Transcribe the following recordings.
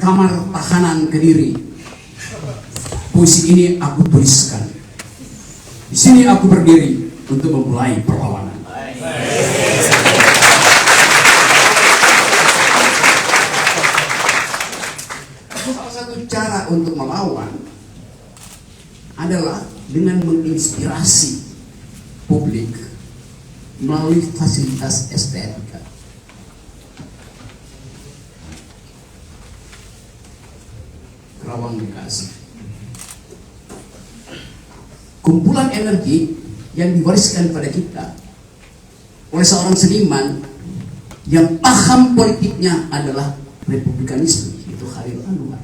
kamar tahanan Kediri. Puisi ini aku tuliskan. Di sini aku berdiri untuk memulai perlawanan. Salah satu cara untuk melawan adalah dengan menginspirasi publik melalui fasilitas estetika. Kerawang Bekasi. Kumpulan energi yang diwariskan pada kita oleh seorang seniman yang paham politiknya adalah republikanisme, itu Khairil Anwar.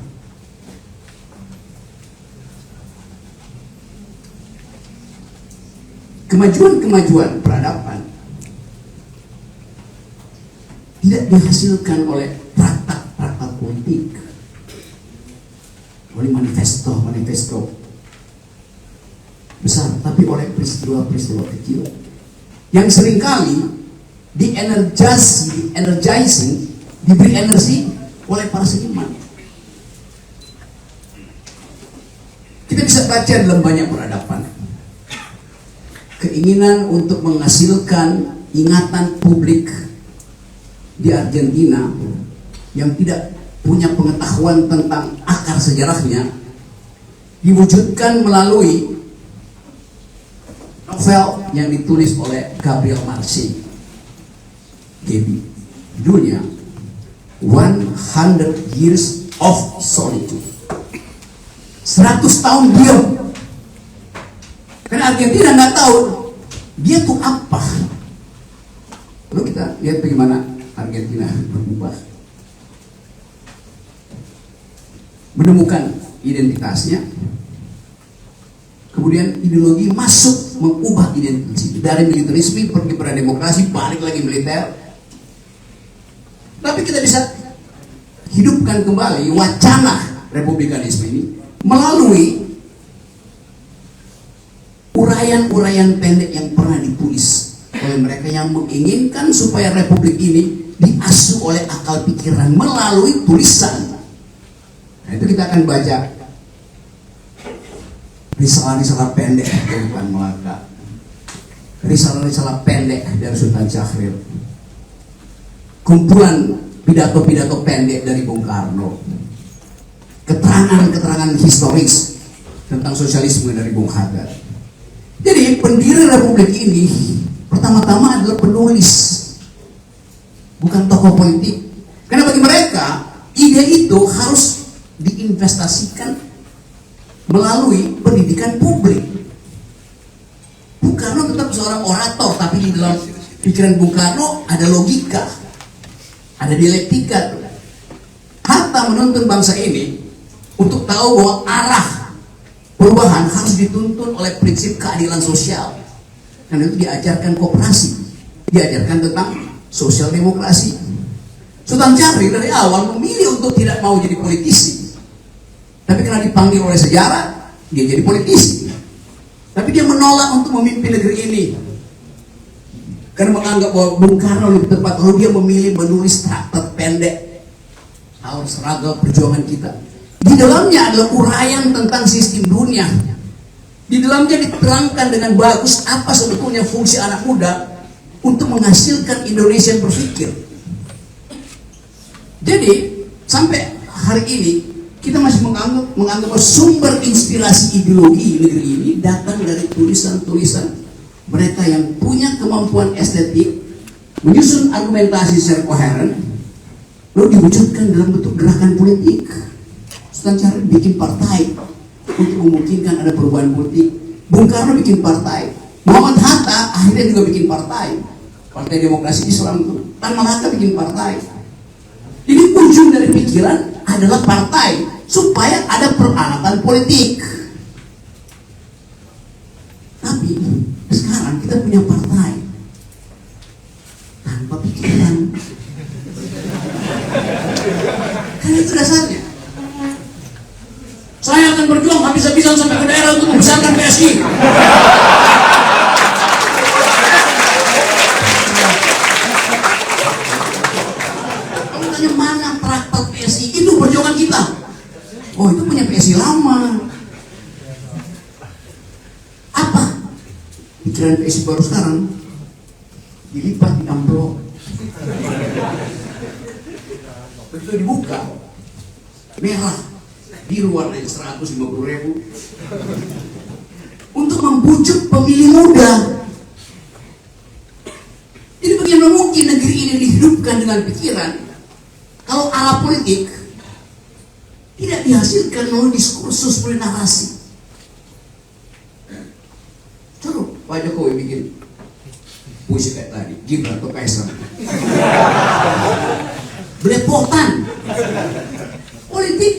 Kemajuan-kemajuan peradaban tidak dihasilkan oleh praktek-praktek politik, oleh manifesto besar, tapi oleh peristiwa-peristiwa kecil yang seringkali diberi energi oleh para seniman. Kita bisa baca dalam banyak peradaban keinginan untuk menghasilkan ingatan publik di Argentina yang tidak punya pengetahuan tentang akar sejarahnya diwujudkan melalui novel yang ditulis oleh Gabriel Marci, Gaby, judulnya 100 Years of Solitude. 100 tahun diam. Karena Argentina nggak tahu dia tuh apa. Lalu kita lihat bagaimana Argentina berubah, menemukan identitasnya, kemudian ideologi masuk mengubah identitas dari militerisme pergi pada demokrasi, balik lagi militer. Tapi kita bisa hidupkan kembali wacana republikanisme ini melalui uraian-uraian pendek yang pernah ditulis oleh mereka yang menginginkan supaya republik ini diasuh oleh akal pikiran melalui tulisan. Nah, itu kita akan baca risalah-risalah pendek dari Van Malaka, risalah-risalah pendek dari Sultan Syahrir, kumpulan pidato-pidato pendek dari Bung Karno, keterangan-keterangan historis tentang sosialisme dari Bung Hatta. Jadi pendiri republik ini pertama-tama adalah penulis, bukan tokoh politik. Karena bagi mereka ide itu harus diinvestasikan melalui pendidikan publik. Bung Karno tetap seorang orator, tapi di dalam pikiran Bung Karno ada logika, ada dialektika. Hatta menuntun bangsa ini untuk tahu bahwa arah perubahan harus dituntun oleh prinsip keadilan sosial. Karena itu diajarkan koperasi, diajarkan tentang sosial demokrasi. Sultan Syahrir dari awal memilih untuk tidak mau jadi politisi, tapi karena dipanggil oleh sejarah, dia jadi politisi. Tapi dia menolak untuk memimpin negeri ini karena menganggap bahwa Bung Karno lebih tepat. Lalu dia memilih menulis traktat pendek, Our Struggle, perjuangan kita. Di dalamnya adalah uraian tentang sistem dunia. Di dalamnya diterangkan dengan bagus apa sebetulnya fungsi anak muda untuk menghasilkan Indonesia yang berpikir. Jadi sampai hari ini kita masih menganggap bahwa sumber inspirasi ideologi negeri ini datang dari tulisan-tulisan mereka yang punya kemampuan estetik menyusun argumentasi secara koheren lalu diwujudkan dalam bentuk gerakan politik. Sultan Syahrir bikin partai untuk memungkinkan ada perubahan politik. Bung Karno bikin partai. Muhammad Hatta akhirnya juga bikin partai, Partai Demokrasi Islam itu. Tan Malaka bikin partai. Jadi ujung dari pikiran adalah partai supaya ada peralatan politik. Tapi sekarang kita punya partai tanpa pikiran. Kan itu dasarnya. Saya akan berjuang habis-habisan sampai ke daerah untuk membesarkan PSI. Kamu tanya mana traktat PSI? Itu perjuangan kita. Pikiran PSI baru sekarang dilipat di amplop. Begitu dibuka, merah, biru warnanya 150.000 untuk membujuk pemilih muda. Jadi bagaimana mungkin negeri ini dihidupkan dengan pikiran kalau arah politik tidak dihasilkan melalui diskursus, melalui narasi. Coba Pak Jokowi bikin puisi kayak tadi, Gibran atau Kaisang. Belepotan. Politik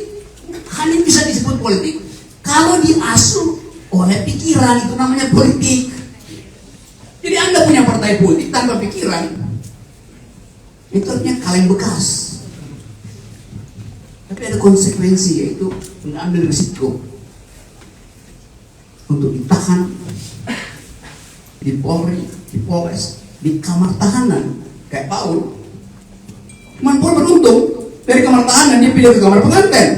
hanya bisa disebut politik kalau diasuh oleh pikiran, itu namanya politik. Jadi Anda punya partai politik tanpa pikiran, itu artinya kaleng bekas. Tapi ada konsekuensi, yaitu mengambil risiko untuk ditahan di Polri, di Polres, di kamar tahanan kayak Paul. Cuman Paul beruntung dari kamar tahanan dia pindah ke kamar pengantin.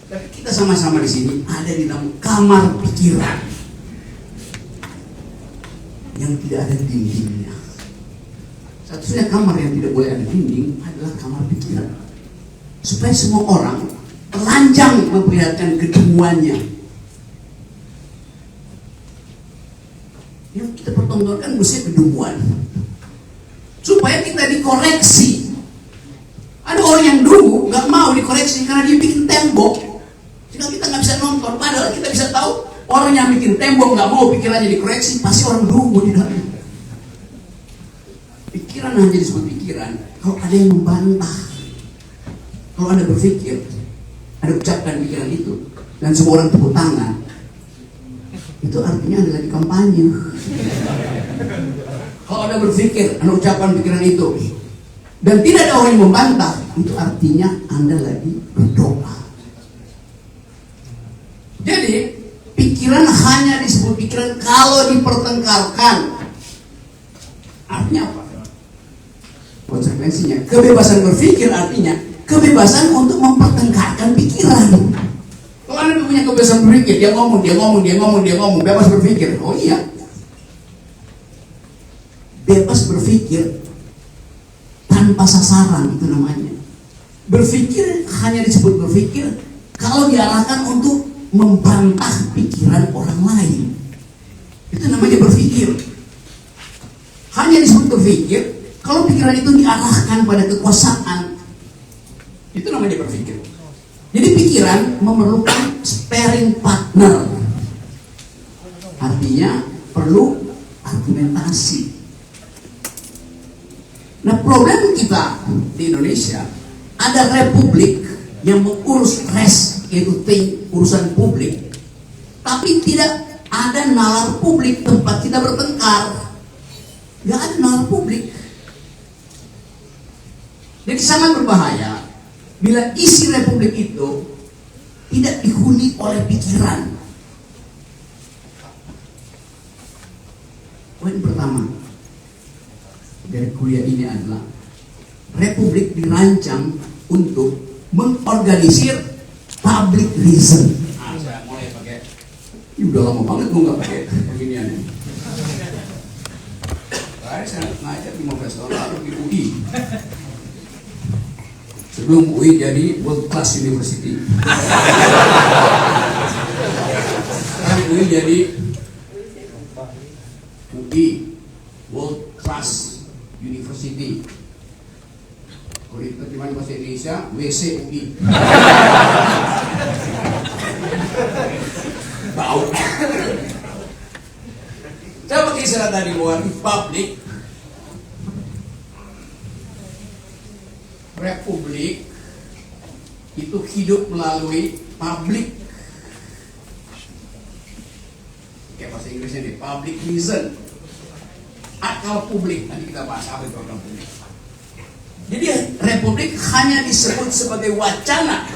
Tapi kita sama-sama di sini ada di dalam kamar pikiran yang tidak ada dindingnya. Satu-satunya kamar yang tidak boleh ada dinding adalah kamar pikiran, supaya semua orang telanjang memperlihatkan kedunguannya. Yang kita pertontonkan mesti kedunguan, supaya kita dikoreksi. Ada orang yang dulu nggak mau dikoreksi karena dia bikin tembok, sehingga kita nggak bisa nonton. Padahal kita bisa tahu orang yang bikin tembok nggak mau pikirannya dikoreksi, pasti orang dungu di dalam. Pikiran hanya disebut pikiran kalau ada yang membantah. Kalau Anda berpikir, Anda ucapkan pikiran itu, dan semua orang tepuk tangan, itu artinya Anda lagi kampanye. Kalau Anda berpikir, Anda ucapkan pikiran itu, dan tidak ada orang yang membantah, itu artinya Anda lagi berdoa. Jadi, pikiran hanya disebut pikiran kalau dipertengkarkan. Artinya apa? Konsekuensinya, kebebasan berpikir artinya kebebasan untuk mempertengkarkan pikiran. Kalau Anda punya kebebasan berpikir, dia ngomong, bebas berpikir. Oh iya, bebas berpikir tanpa sasaran, itu namanya. Berpikir hanya disebut berpikir kalau diarahkan untuk membantah pikiran orang lain. Itu namanya berpikir. Hanya disebut berpikir kalau pikiran itu diarahkan pada kekuasaan. Itu namanya berpikir. Jadi pikiran memerlukan sparring partner. Artinya perlu argumentasi. Nah, problem kita di Indonesia, ada republik yang mengurus res, yaitu urusan publik, tapi tidak ada nalar publik tempat kita bertengkar. Gak ada nalar publik. Jadi sangat berbahaya bila isi republik itu tidak dihuni oleh pikiran. Poin pertama dari kuliah ini adalah republik dirancang untuk mengorganisir public reason. Saya mulai pakai, ini udah lama banget gue nggak pakai beginian ini. Saya ngajar 15 tahun lalu di UI. Sebelum UI jadi World Class University. Sekarang UI jadi UI World Class University. Kalau diterjemahkan bahasa Indonesia, WC UI. Bau. Saya pakai istilah tadi bahwa public republik itu hidup melalui public, kayak bahasa Inggrisnya nih, public reason, akal publik. Nanti kita bahas apa itu akal publik. Jadi republik hanya disebut sebagai wacana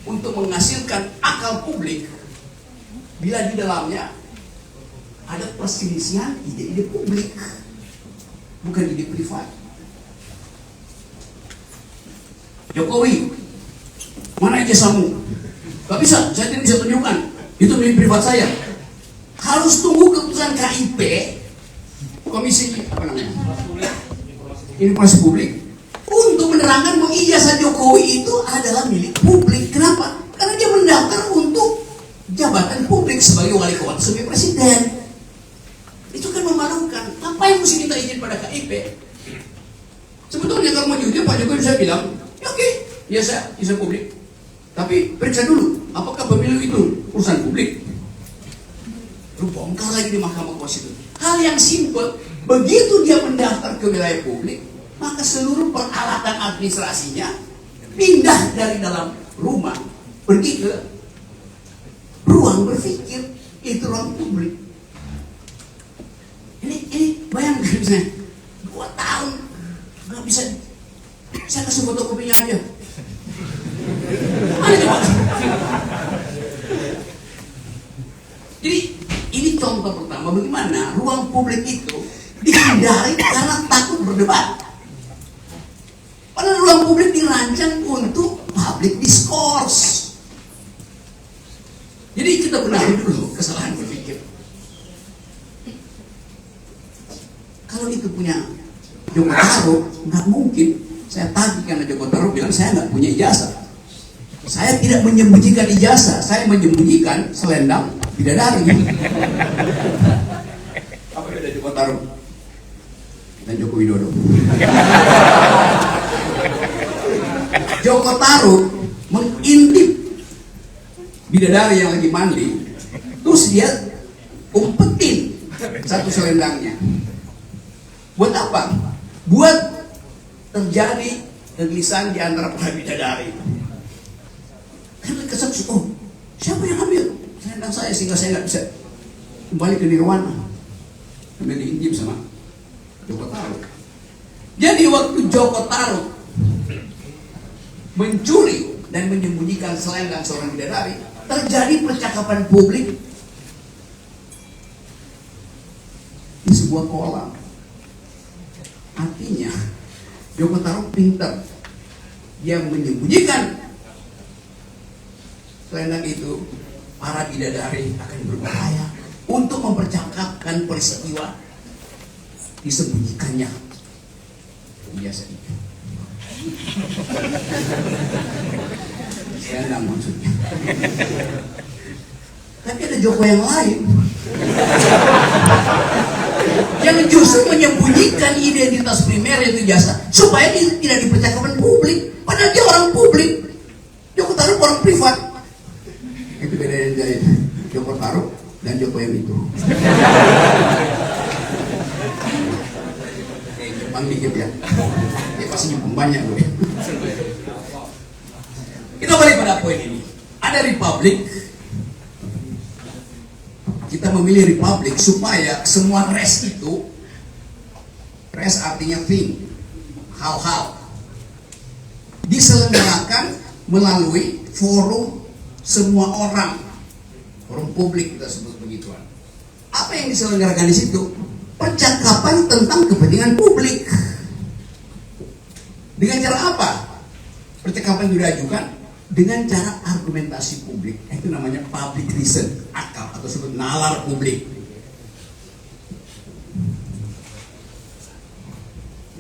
untuk menghasilkan akal publik bila di dalamnya ada perselisihan ide-ide publik, bukan ide privat. Jokowi, mana ijazahmu? Gak bisa, saya tidak bisa tunjukkan. Itu milik privat saya. Harus tunggu keputusan KIP, Komisi apa namanya? Informasi Publik, untuk menerangkan bahwa ijazah Jokowi itu adalah milik publik. Kenapa? Karena dia mendaftar untuk jabatan publik sebagai wali kota, sebagai presiden. Itu kan memalukan. Apa yang mesti minta izin pada KIP? Sebetulnya kalau mau jujur Pak Jokowi bisa bilang, ya oke, biasa ijazah publik. Tapi periksa dulu, apakah pemilu itu urusan publik? Lu bongkar lagi di Mahkamah Konstitusi. Hal yang simpel, begitu dia mendaftar ke wilayah publik, maka seluruh peralatan administrasinya pindah dari dalam rumah, pergi ke ruang berpikir, itu ruang publik. Ini bayangkan misalnya, 2 tahun nggak bisa, saya kasih fotokopinya aja. Mana coba? Jadi ini contoh pertama bagaimana ruang publik itu dihindari karena takut berdebat. Padahal ruang publik dirancang untuk public discourse. Jadi kita benahi dulu kesalahan berpikir. Kalau itu punya Joko Taruk, nggak mungkin saya tagih karena Joko Taruk bilang saya nggak punya ijazah. Saya tidak menyembunyikan ijazah, saya menyembunyikan selendang bidadari. Apa beda Joko Taruk dan Joko Widodo? Joko Taruk mengintip bidadari yang lagi mandi, terus dia umpetin satu selendangnya. Buat apa? Buat terjadi kegelisahan di antara para bidadari. Karena kesaksian, oh siapa yang ambil selendang saya sehingga saya nggak bisa kembali ke nirwana? Sambil diintip sama Joko Taruk. Jadi waktu Joko Taruk mencuri dan menyembunyikan selendang seorang bidadari, terjadi percakapan publik di sebuah kolam. Artinya Joko Taruk pintar, dia menyembunyikan selendang itu, para bidadari akan berbahaya untuk mempercakapkan peristiwa disembunyikannya. Biasa itu. Selendang maksudnya. Tapi ada Joko yang lain yang justru menyembunyikan identitas primer itu jasa supaya tidak dipercakapan publik. Padahal dia orang publik. Joko Taruk orang privat. Itu bedanya dari Joko Taruk dan Joko yang itu. Jepang dikit ya. Dia pasti nyepung banyak gue. Kita balik pada poin ini. Ada republik. Kita memilih republik supaya semua res itu, res artinya thing, hal-hal, diselenggarakan melalui forum semua orang, forum publik kita sebut begituan. Apa yang diselenggarakan di situ? Percakapan tentang kepentingan publik. Dengan cara apa? Percakapan yang diajukan dengan cara argumentasi publik. Itu namanya public reason, akal atau sebut nalar publik.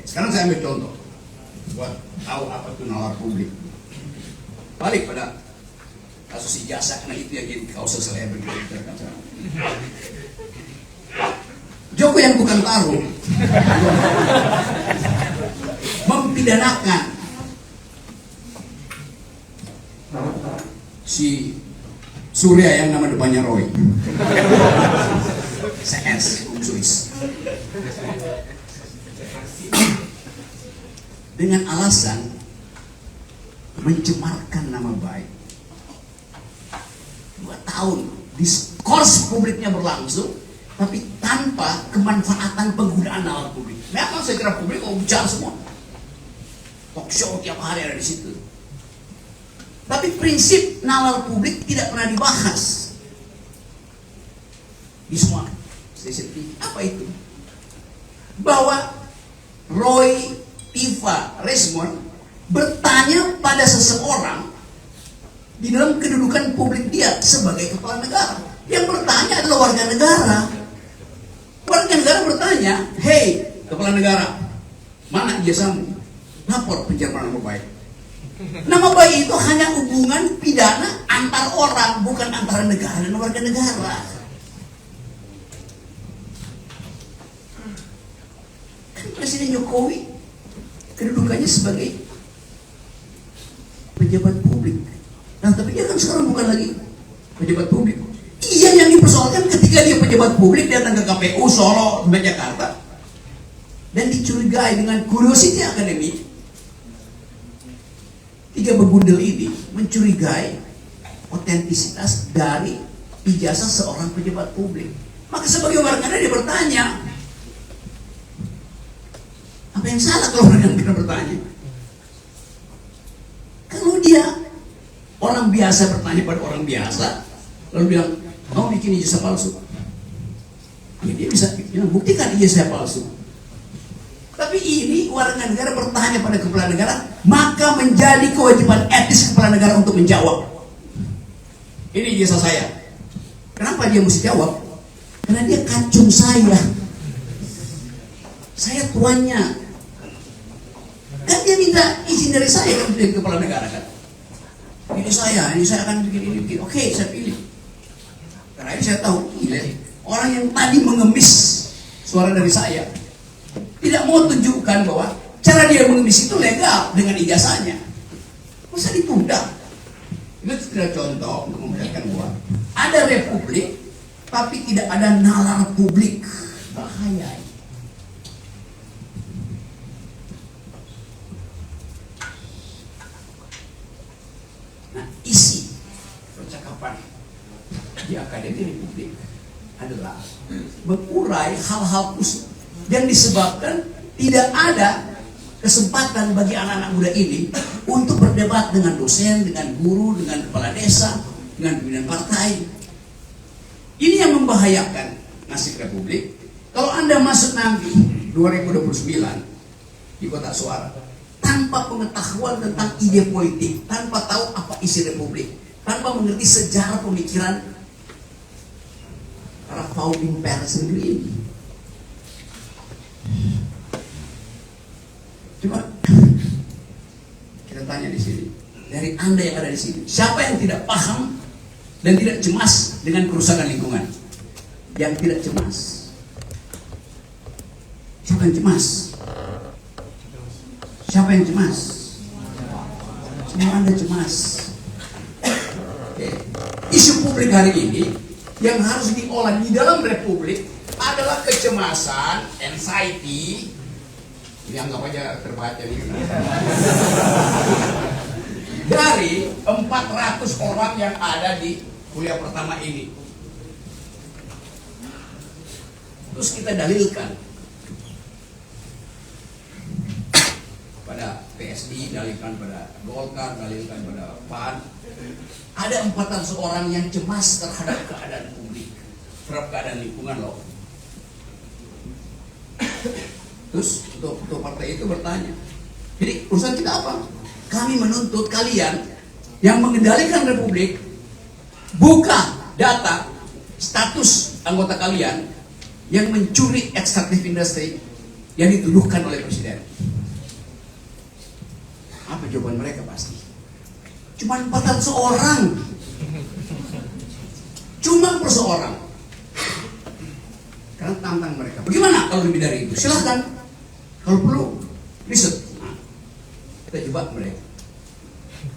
Sekarang saya ambil contoh buat tahu apa itu nalar publik. Balik pada kasus ijazah, karena itu yang jadi kasus saya berikut. Joko yang bukan Taruk mempidanakan si Surya yang nama depannya Roy, CS, Suis, dengan alasan mencemarkan nama baik. 2 tahun diskurs publiknya berlangsung, tapi tanpa kemanfaatan penggunaan nalar publik. Memang saya kira publik mau bicara semua, talk show tiap hari ada di situ. Tapi prinsip nalar publik tidak pernah dibahas di semua stasiun TV. Apa itu? Bahwa Roy, Tifa, Resmond bertanya pada seseorang di dalam kedudukan publik dia sebagai kepala negara. Yang bertanya adalah warga negara. Warga negara bertanya, "Hei, kepala negara, mana ijazahmu? Lapor pencemaran nama baik." Nama baik itu hanya hubungan pidana antar orang, bukan antara negara dan warga negara. Kan Presiden Jokowi kedudukannya sebagai pejabat publik. Nah, tapi dia kan sekarang bukan lagi pejabat publik. Iya, yang dipersoalkan ketika dia pejabat publik datang ke KPU Solo, Jakarta, dan dicurigai dengan curiosity academy. Tiga begundel ini mencurigai otentisitas dari ijazah seorang pejabat publik. Maka sebagai warga negara dia bertanya, apa yang salah kalau orang negara bertanya? Kalau dia orang biasa bertanya pada orang biasa, lalu bilang, "Mau bikin ijazah palsu?" Ya, dia bisa bilang, "Buktikan ijazah palsu." Tapi ini warga negara bertanya pada kepala negara, maka menjadi kewajiban etis kepala negara untuk menjawab. Ini ijazah saya. Kenapa dia mesti jawab? Karena dia kacung saya. Saya tuannya. Kan dia minta izin dari saya kan menjadi kepala negara kan. Ini saya akan bikin ini bikin. Oke, saya pilih. Karena ini saya tahu, orang yang tadi mengemis suara dari saya tidak mau tunjukkan bahwa cara dia mengemis itu legal dengan ijazahnya. Masa ditunda? Itu tidak contoh untuk memperlihatkan bahwa ada republik tapi tidak ada nalar publik. Bahaya. Nah, isi percakapan di Akademi Republik adalah mengurai hal-hal khusus yang disebabkan tidak ada kesempatan bagi anak-anak muda ini untuk berdebat dengan dosen, dengan guru, dengan kepala desa, dengan pimpinan partai. Ini yang membahayakan nasib Republik. Kalau Anda masuk nanti 2029 di kotak suara tanpa pengetahuan tentang ide politik, tanpa tahu apa isi Republik, tanpa mengerti sejarah pemikiran para founding parents sendiri ini, coba kita tanya di sini, dari Anda yang ada di sini, siapa yang tidak paham dan tidak cemas dengan kerusakan lingkungan? Yang tidak cemas. Siapa yang cemas? Siapa yang cemas? Semua Anda cemas. Oke. Isu publik hari ini yang harus diolah di dalam Republik adalah kecemasan, anxiety. Ini anggap aja terbaca nih. Dari 400 orang yang ada di kuliah pertama ini. Terus kita dalilkan pada PSD, dalilkan pada Golkar, dalilkan pada PAN. Ada 400 orang yang cemas terhadap keadaan publik, terhadap keadaan lingkungan loh. Terus untuk partai itu bertanya, jadi urusan kita apa? Kami menuntut kalian yang mengendalikan Republik buka data status anggota kalian yang mencuri ekstraktif industri yang dituduhkan oleh Presiden. Apa jawaban mereka pasti? Cuma 400 orang. Cuma perseorang. Karena tantang mereka. Bagaimana kalau lebih dari itu? Silahkan. Kalau perlu, riset. Nah, kita jebak mereka.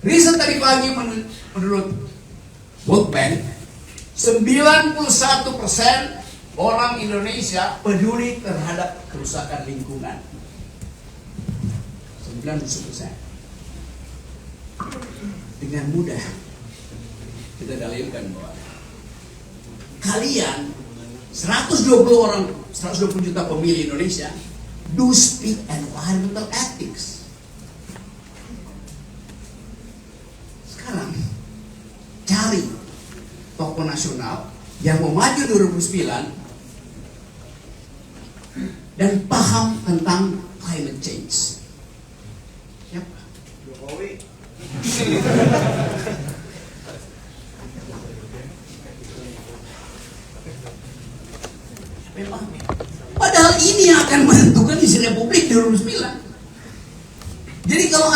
Riset tadi pagi menurut World Bank, 91% orang Indonesia peduli terhadap kerusakan lingkungan. 91%. Dengan mudah kita dalilkan bahwa kalian 120 juta pemilih Indonesia do speak environmental ethics. Sekarang cari tokoh nasional yang mau maju 2009 dan paham tentang climate change. Siapa? Jokowi.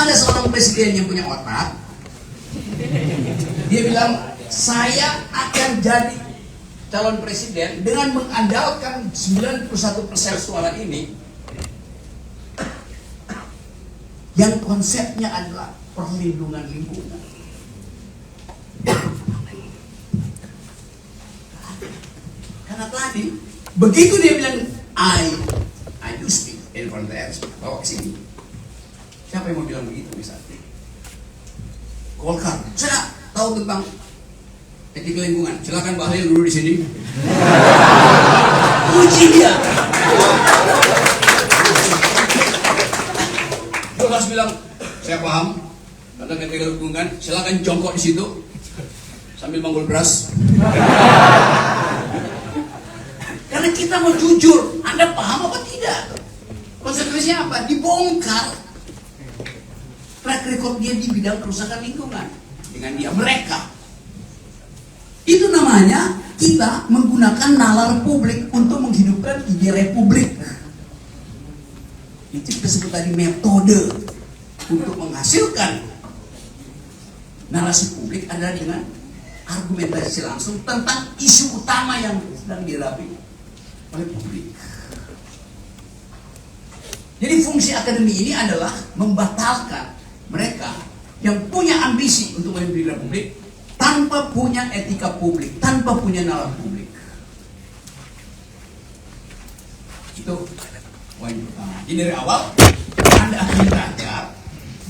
ada seorang presiden yang punya otak, dia bilang, saya akan jadi calon presiden dengan mengandalkan 91% suara ini, yang konsepnya adalah perlindungan lingkungan. Karena tadi begitu dia bilang I do speak in front of the expert, bawa ke sini. Siapa yang mau bilang begitu misalnya? Golkar, saya tahu tentang etika lingkungan. Silakan Pak Halil dulu di sini. Uji dia. Golkar bilang, saya paham tentang etika lingkungan. Silakan jongkok di situ sambil manggul beras. Karena kita mau jujur, Anda paham apa tidak? Konsekuensinya apa? Dibongkar track record dia di bidang kerusakan lingkungan dengan dia mereka. Itu namanya kita menggunakan nalar publik untuk menghidupkan ide republik. Itu kita sebut tadi metode untuk menghasilkan narasi publik adalah dengan argumentasi langsung tentang isu utama yang sedang dihadapi oleh publik. Jadi fungsi akademi ini adalah membatalkan mereka yang punya ambisi untuk memimpin republik tanpa punya etika publik, tanpa punya nalar publik. Itu poin pertama. Jadi dari awal Anda akan belajar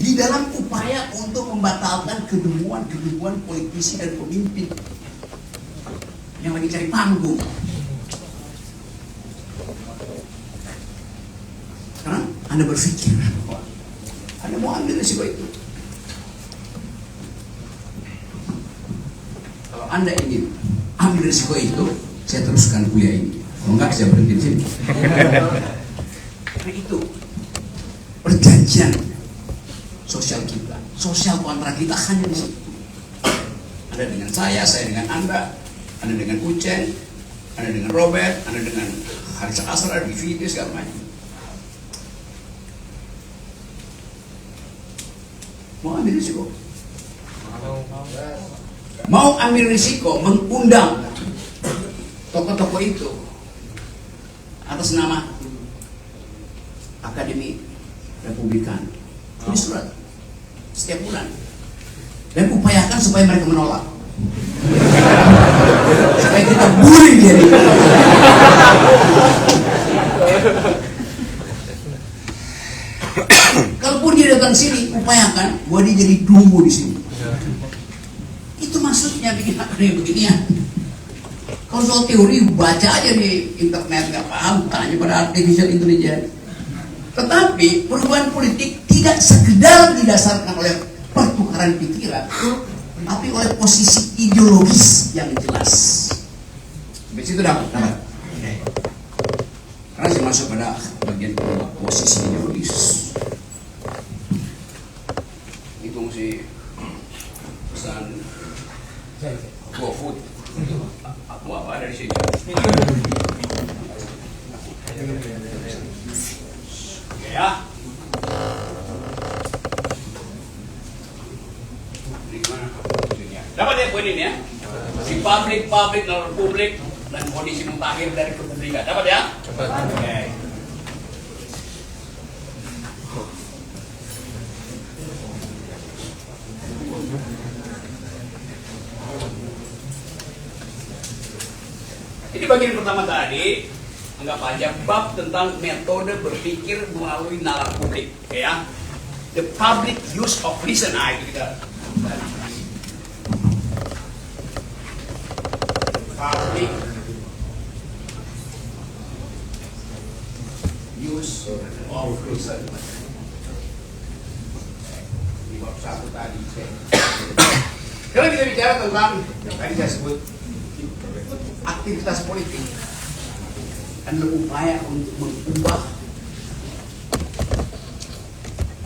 di dalam upaya untuk membatalkan kedemuan politisi dan pemimpin yang lagi cari panggung. Sekarang Anda berpikir, Anda mau ambil risiko itu. Kalau Anda ingin ambil risiko itu, saya teruskan kuliah ini. Kalau enggak, saya berhenti di sini. Karena itu perjanjian sosial kita, sosial kontrak kita hanya di situ. Anda dengan saya dengan Anda dengan Ucen, Anda dengan Robert, Anda dengan Haris Asrar, DVD segala macam. Mau ambil risiko? Mau ambil risiko mengundang tokoh-tokoh itu atas nama Akademi Republikan. Tulis surat setiap bulan dan upayakan supaya mereka menolak, supaya kita bully dia. Kalaupun dia datang sini, upayakan buat dia jadi dumbo di sini. Itu maksudnya bikin akademi beginian. Kalau soal teori baca aja di internet, nggak paham tanya pada artificial intelligence. Tetapi perubahan politik tidak sekedar didasarkan oleh pertukaran pikiran, tapi oleh posisi ideologis yang jelas. Sampai situ dapat. Karena saya masuk pada bagian kedua, posisi ideologis. Itu mesti pesan GoFood. Aku apa dari sini? Ya. Dapat ya poin ini ya? Si publik, nalar publik, dan kondisi mutakhir dari kepublikan. Dapat ya? Oke. Jadi bagian pertama tadi anggap aja bab tentang metode berpikir melalui nalar publik, ya. The public use of reason, itu kita. Public use of reason. Di bab satu tadi. Kalau kita bicara tentang yang tadi saya sebut aktivitas politik adalah upaya untuk mengubah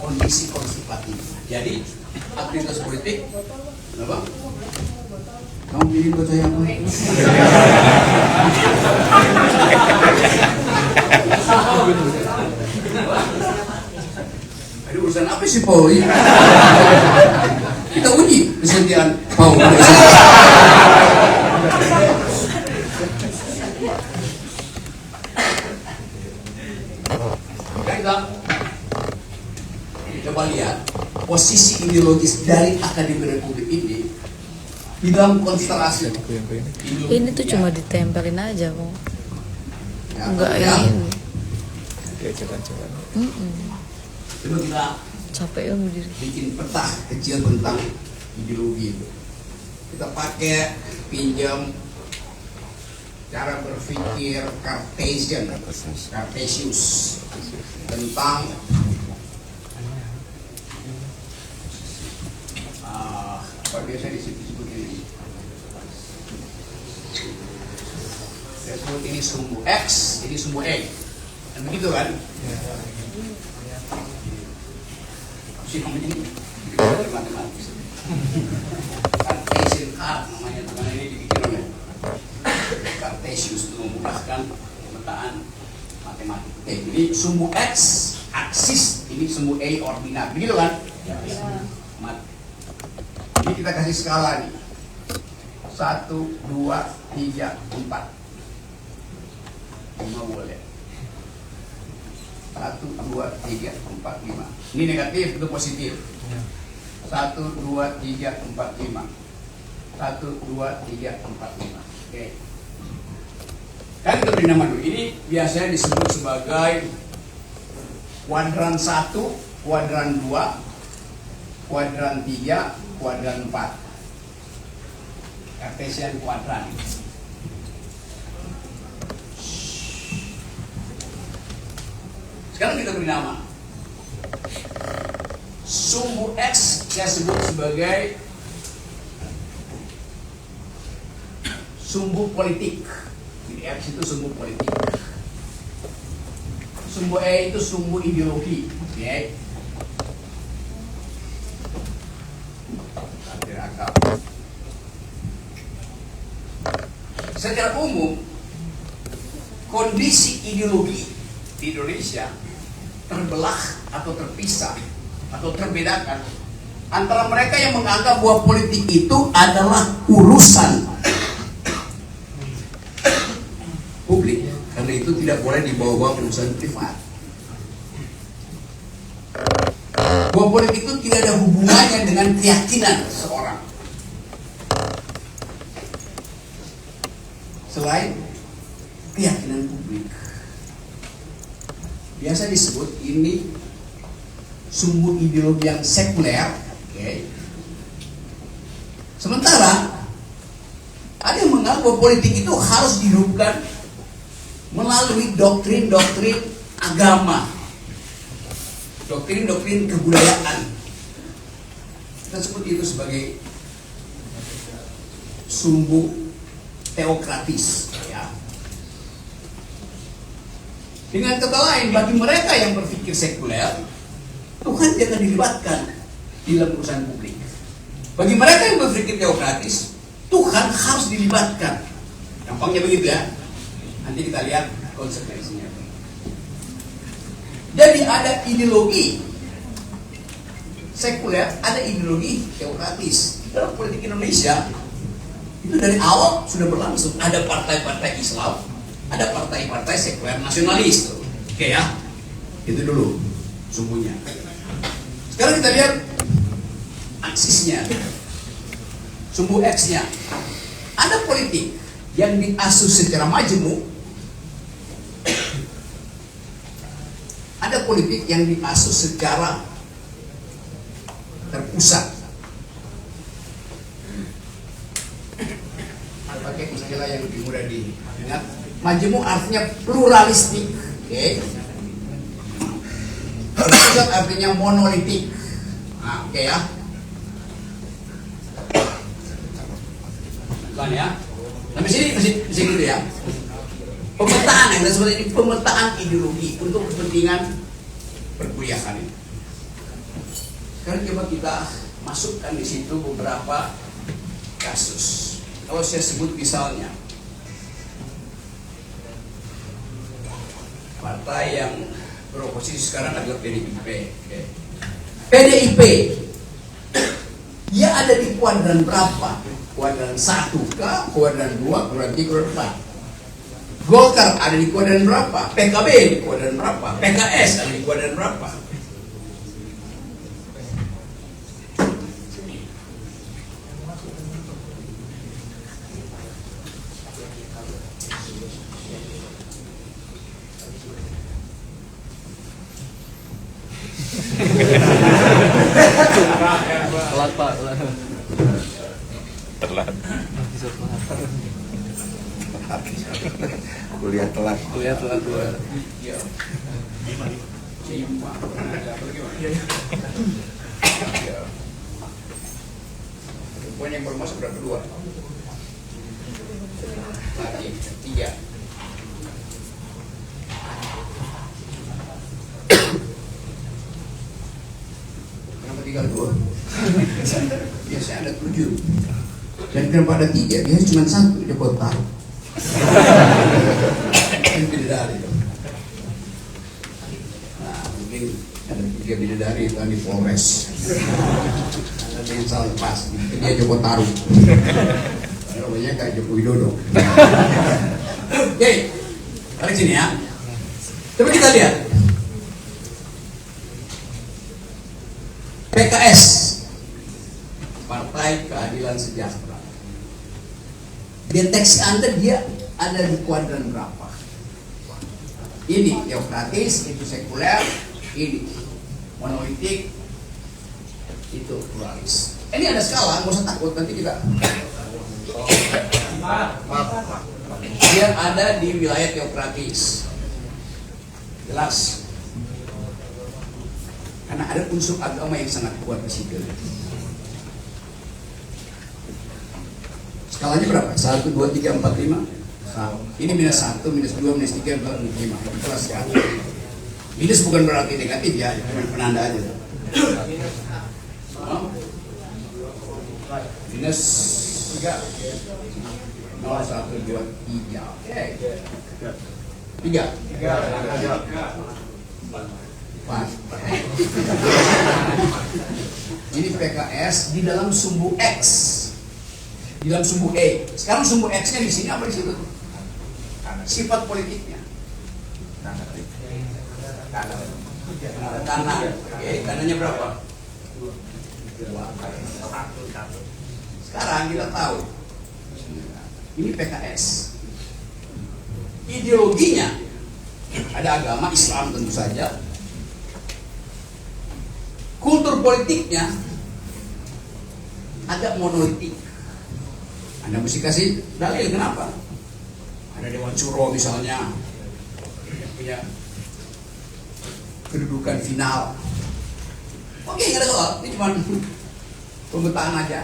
kondisi konstitutif. Jadi aktivitas politik, apa? Kamu pilih buat saya apa? Ada urusan apa sih Paul? Kita uji kesetiaan Paul. Coba lihat posisi ideologis dari Akademi Republik ini di dalam konstelasi. Ini tuh cuma ditempelin aja kok. Ya, Enggak ya. ini. Coba kita Capek ya berdiri. bikin peta kecil tentang ideologi itu. Kita pakai pinjam cara berpikir Cartesius tentang apa biasa disebut ini? Saya sebut ini sumbu X, ini sumbu Y. Dan begitu kan? Si ini matematis. Cartesian card namanya, teman ini dibikin oleh Cartesius untuk memudahkan pemetaan matematik. Oke, ini sumbu X aksis, ini sumbu A ordinat, begitu kan? Ya. Ini kita kasih skala nih. 1, 2, 3, 4. 5 boleh. 1, 2, 3, 4, 5. Ini negatif, itu positif. 1, 2, 3, 4, 5. 1, 2, 3, 4, 5. Oke. Kan kita beri nama dulu. Ini biasanya disebut sebagai kuadran 1, kuadran 2, kuadran 3, kuadran 4. Cartesian kuadran. Sekarang kita beri nama. Sumbu X saya sebut sebagai sumbu politik. Jadi X itu sumbu politik. Sumbu E itu sumbu ideologi. Okay. Secara umum, kondisi ideologi di Indonesia terbelah atau terpisah atau terbedakan antara mereka yang menganggap bahwa politik itu adalah urusan publik, karena itu tidak boleh dibawa-bawa urusan privat. Bahwa politik itu tidak ada hubungannya dengan keyakinan seorang, selain keyakinan publik. Biasa disebut ini sumbu ideologi yang sekuler. Okay. Sementara ada yang menganggap bahwa politik itu harus dihidupkan melalui doktrin-doktrin agama, doktrin-doktrin kebudayaan. Kita sebut itu sebagai sumbu teokratis, ya. Dengan kata lain, bagi mereka yang berpikir sekuler, Tuhan jangan dilibatkan di dalam urusan publik. Bagi mereka yang berpikir teokratis, Tuhan harus dilibatkan. Gampangnya begitu ya. Nanti kita lihat konsekuensinya. Jadi ada ideologi sekuler, ada ideologi teokratis. Dalam politik Indonesia itu dari awal sudah berlangsung. Ada partai-partai Islam, ada partai-partai sekuler nasionalis. Oke ya, itu dulu sumbunya. Sekarang kita lihat aksisnya, sumbu X-nya. Ada politik yang diasuh secara majemuk, ada politik yang diasuh secara terpusat. Pakai istilah yang lebih mudah diingat. Majemuk artinya pluralistik, oke? Terpusat artinya monolitik. Nah, oke ya. Bukan ya. Tapi sini masih gitu ya. Pemetaan yang kita sebut ini pemetaan ideologi untuk kepentingan perkuliahan ini. Sekarang coba kita masukkan di situ beberapa kasus. Kalau saya sebut misalnya partai yang beroposisi sekarang adalah PDIP. Okay. PDIP, dia ada di kuadran berapa? Kuadran 1 kah? Kuadran 2, kuadran 3, kuadran 4. Golkar ada di kuadran berapa? PKB di kuadran berapa? PKS ada di kuadran berapa? Telat Pak, telat. Kuliah telat. Kuliah telat dua. Poin yang baru masuk berapa? 2 lagi 3. Kenapa tinggal 2? Biasanya ada 7. Dan kenapa ada 3? Biasanya cuma 1 di kota. Mungkin bidadari. Nah, mungkin ada 3 bidadari itu di Polres. Ada yang salah pas. Dia Joko Taruh. Namanya kayak Joko Widodo. Oke, tarik sini ya. Coba kita lihat. PKS, Partai Keadilan Sejahtera. Deteksi Anda dia ada di kuadran berapa? Ini teokratis, itu sekuler, ini monolitik, itu pluralis. Ini ada skala, nggak usah takut nanti kita. Dia ada di wilayah teokratis, jelas. Karena ada unsur agama yang sangat kuat di situ. Skalanya berapa? 1, 2, 3, 4, 5. Ini minus 1, minus 2, minus 3, minus 5. Kelas ya. Minus bukan berarti negatif ya, cuma penanda aja. Minus 3. 0, 1, 2, 3. Oke. 3. Ini PKS di dalam sumbu X, di dalam sumbu E. Sekarang sumbu X-nya di sini apa di situ? Sifat politiknya. Kanan. Oke, kanannya berapa? 2. Sekarang kita tahu. Ini PKS. Ideologinya ada agama Islam tentu saja. Kultur politiknya agak monolitik. Anda mesti kasih dalil kenapa? Ada Dewan Suro misalnya yang punya kedudukan final. Oke, nggak ada soal. Ini cuma pemetaan aja.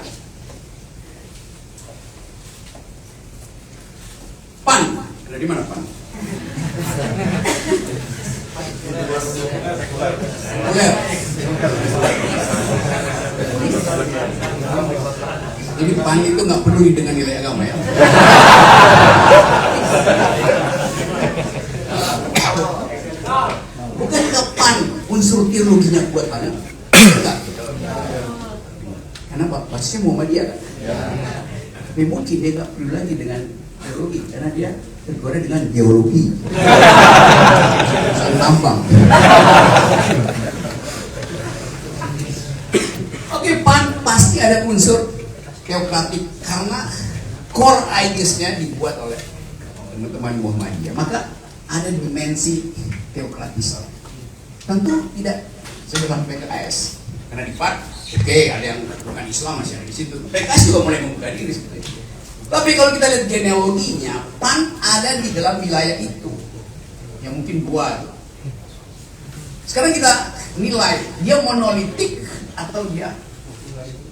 PAN ada di mana PAN? Oke. Ini PAN itu nggak peduli dengan nilai agama ya. Bukankah PAN unsur teologinya kuat banget? Karena basisnya Muhammadiyah kan. Tapi mungkin dia nggak peduli lagi dengan teologi karena dia tergoda dengan geologi. Tambang. Oke, PAN pasti ada unsur teokratik karena core ideas-nya dibuat oleh teman-teman Muhammadiyah. Maka ada dimensi teokratis. Tentu tidak sebesar PKS. Karena di PAN, oke, ada yang bukan Islam masih ada di situ. PKS juga mulai membuka diri seperti itu. Tapi kalau kita lihat genealoginya, PAN ada di dalam wilayah itu yang mungkin buat. Sekarang kita nilai dia monolitik atau dia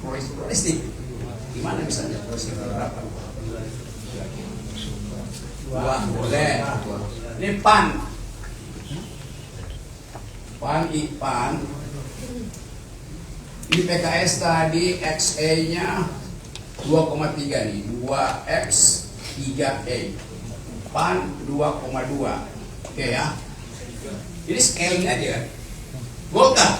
pluralistik. Di mana misalnya pluralistik berapa? 2 boleh. Ini PAN. PAN. Ini PKS tadi XE-nya 2,3 nih, 2X 3E. PAN 2,2. Oke ya. Ini scaling aja. Golkar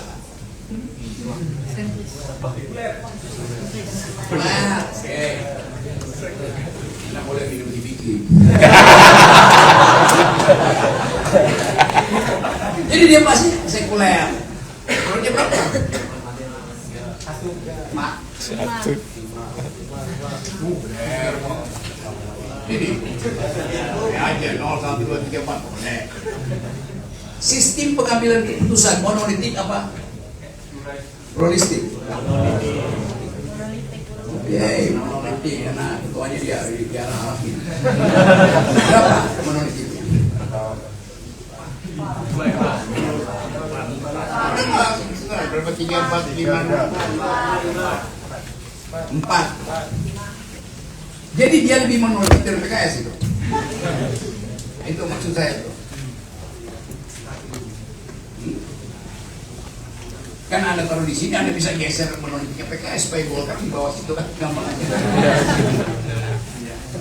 Nah, oke. Nggak boleh minum di bikin. Jadi dia masih sekuler. Kalau dia berapa? Satu. Ini aja 0, 1, 2, 3, 4 boleh. Sistem pengambilan keputusan monolitik apa? Pluralistik. Ya, monolitik karena ketuanya dia arah-arahin. Berapa monolitiknya? Berapa? 3, 4, 5, 4. Jadi dia lebih monolitik dari PKS itu. Itu maksud saya itu. Kan Anda taruh di sini, Anda bisa geser monolitiknya PKS supaya Golkar di bawah situ kan gampang aja.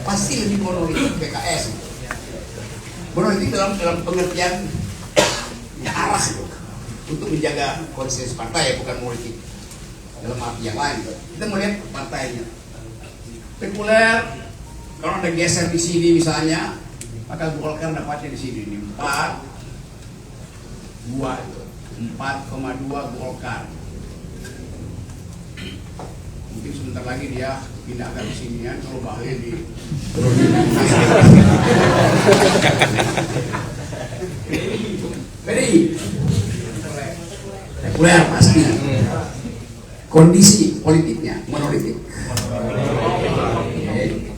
Pasti lebih monolitik PKS. Monolitik dalam pengertian arah itu untuk menjaga konsistensi partai, ya, bukan monolitik dalam arti yang lain. Kita melihat partainya. Sekuler, kalau Anda geser di sini misalnya, maka Golkar dapatnya di sini ini 4,2 Golkar. Mungkin sebentar lagi dia pindahkan ke sini ya, kalau bahaya di PDI. Sekuler pasti. Kondisi politiknya monolitik.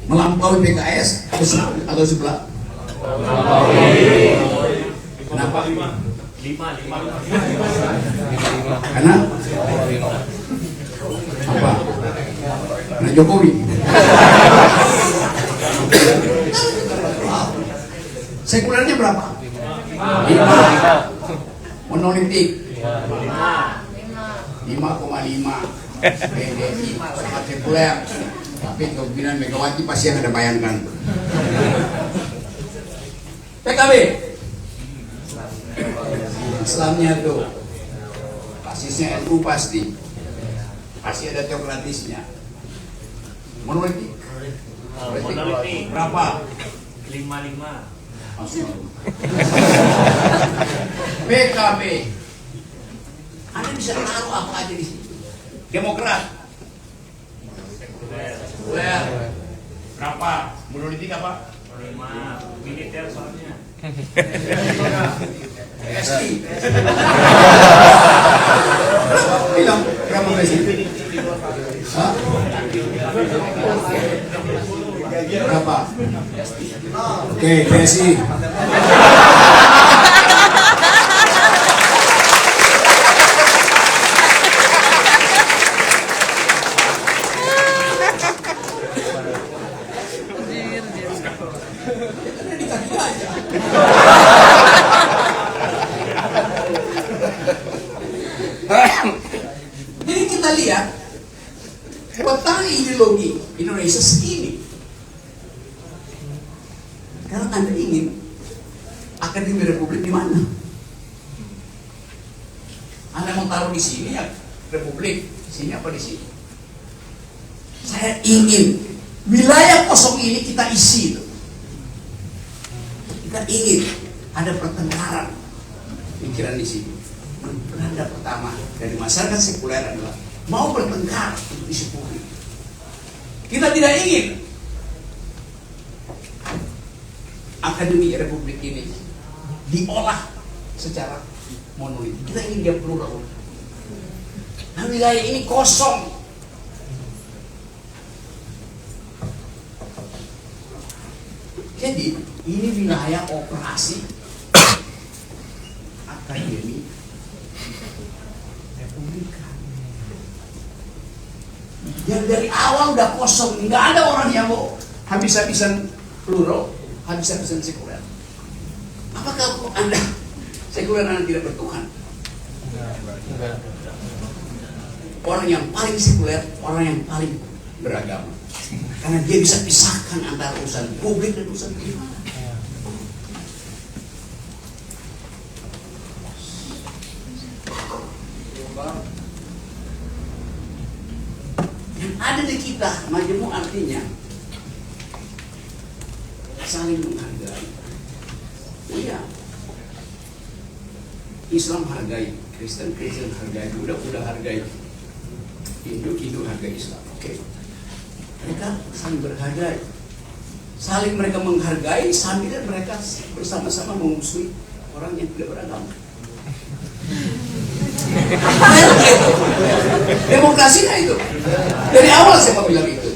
Melampaui PKS atau sebelah? Kenapa? 5. Karena apa? Karena Jokowi. Sekulernya berapa? 5. Monolitik 5,5. PDI sangat sekuler. Tapi kemungkinan Megawati pasti yang ada bayangkan. PKB Islamnya tuh basisnya NU pasti ada teokratisnya. Monolitik berapa? 5. PKB Anda bisa taruh apa aja di sini. Demokrat sekuler berapa? Monolitik apa? 5. Militer soalnya. PSI bilang berapa PSI? Hah? Berapa? Oke, PSI Jadi kita lihat peta ideologi Indonesia segini. Kalau Anda ingin Akademi Republik di mana? Anda mau taruh di sini ya Republik, di sini apa di sini? Saya ingin wilayah kosong ini kita isi itu. Kita ingin ada pertengkaran pikiran di sini. Penanda pertama dari masyarakat sekuler adalah mau bertengkar untuk isu publik. Kita tidak ingin Akademi Republik ini diolah secara monolitik. Kita ingin dia plural. Nah, wilayah ini kosong. Jadi ini wilayah operasi Akademi Republika. Yang dari awal udah kosong, nggak ada orang yang mau habis-habisan plural, habis-habisan sekuler. Apakah Anda sekuler Anda tidak bertuhan? Orang yang paling sekuler, orang yang paling beragama. Karena dia bisa pisahkan antara urusan publik dan urusan pribadi. saling menghargai. Oh ya, Islam hargai, Kristen hargai, Buddha hargai, Hindu hargai Islam. Oke. Mereka saling berhargai, saling mereka menghargai sambil mereka bersama-sama memusuhi orang yang tidak beragama. Demokrasinya itu. Dari awal saya mau bilang itu.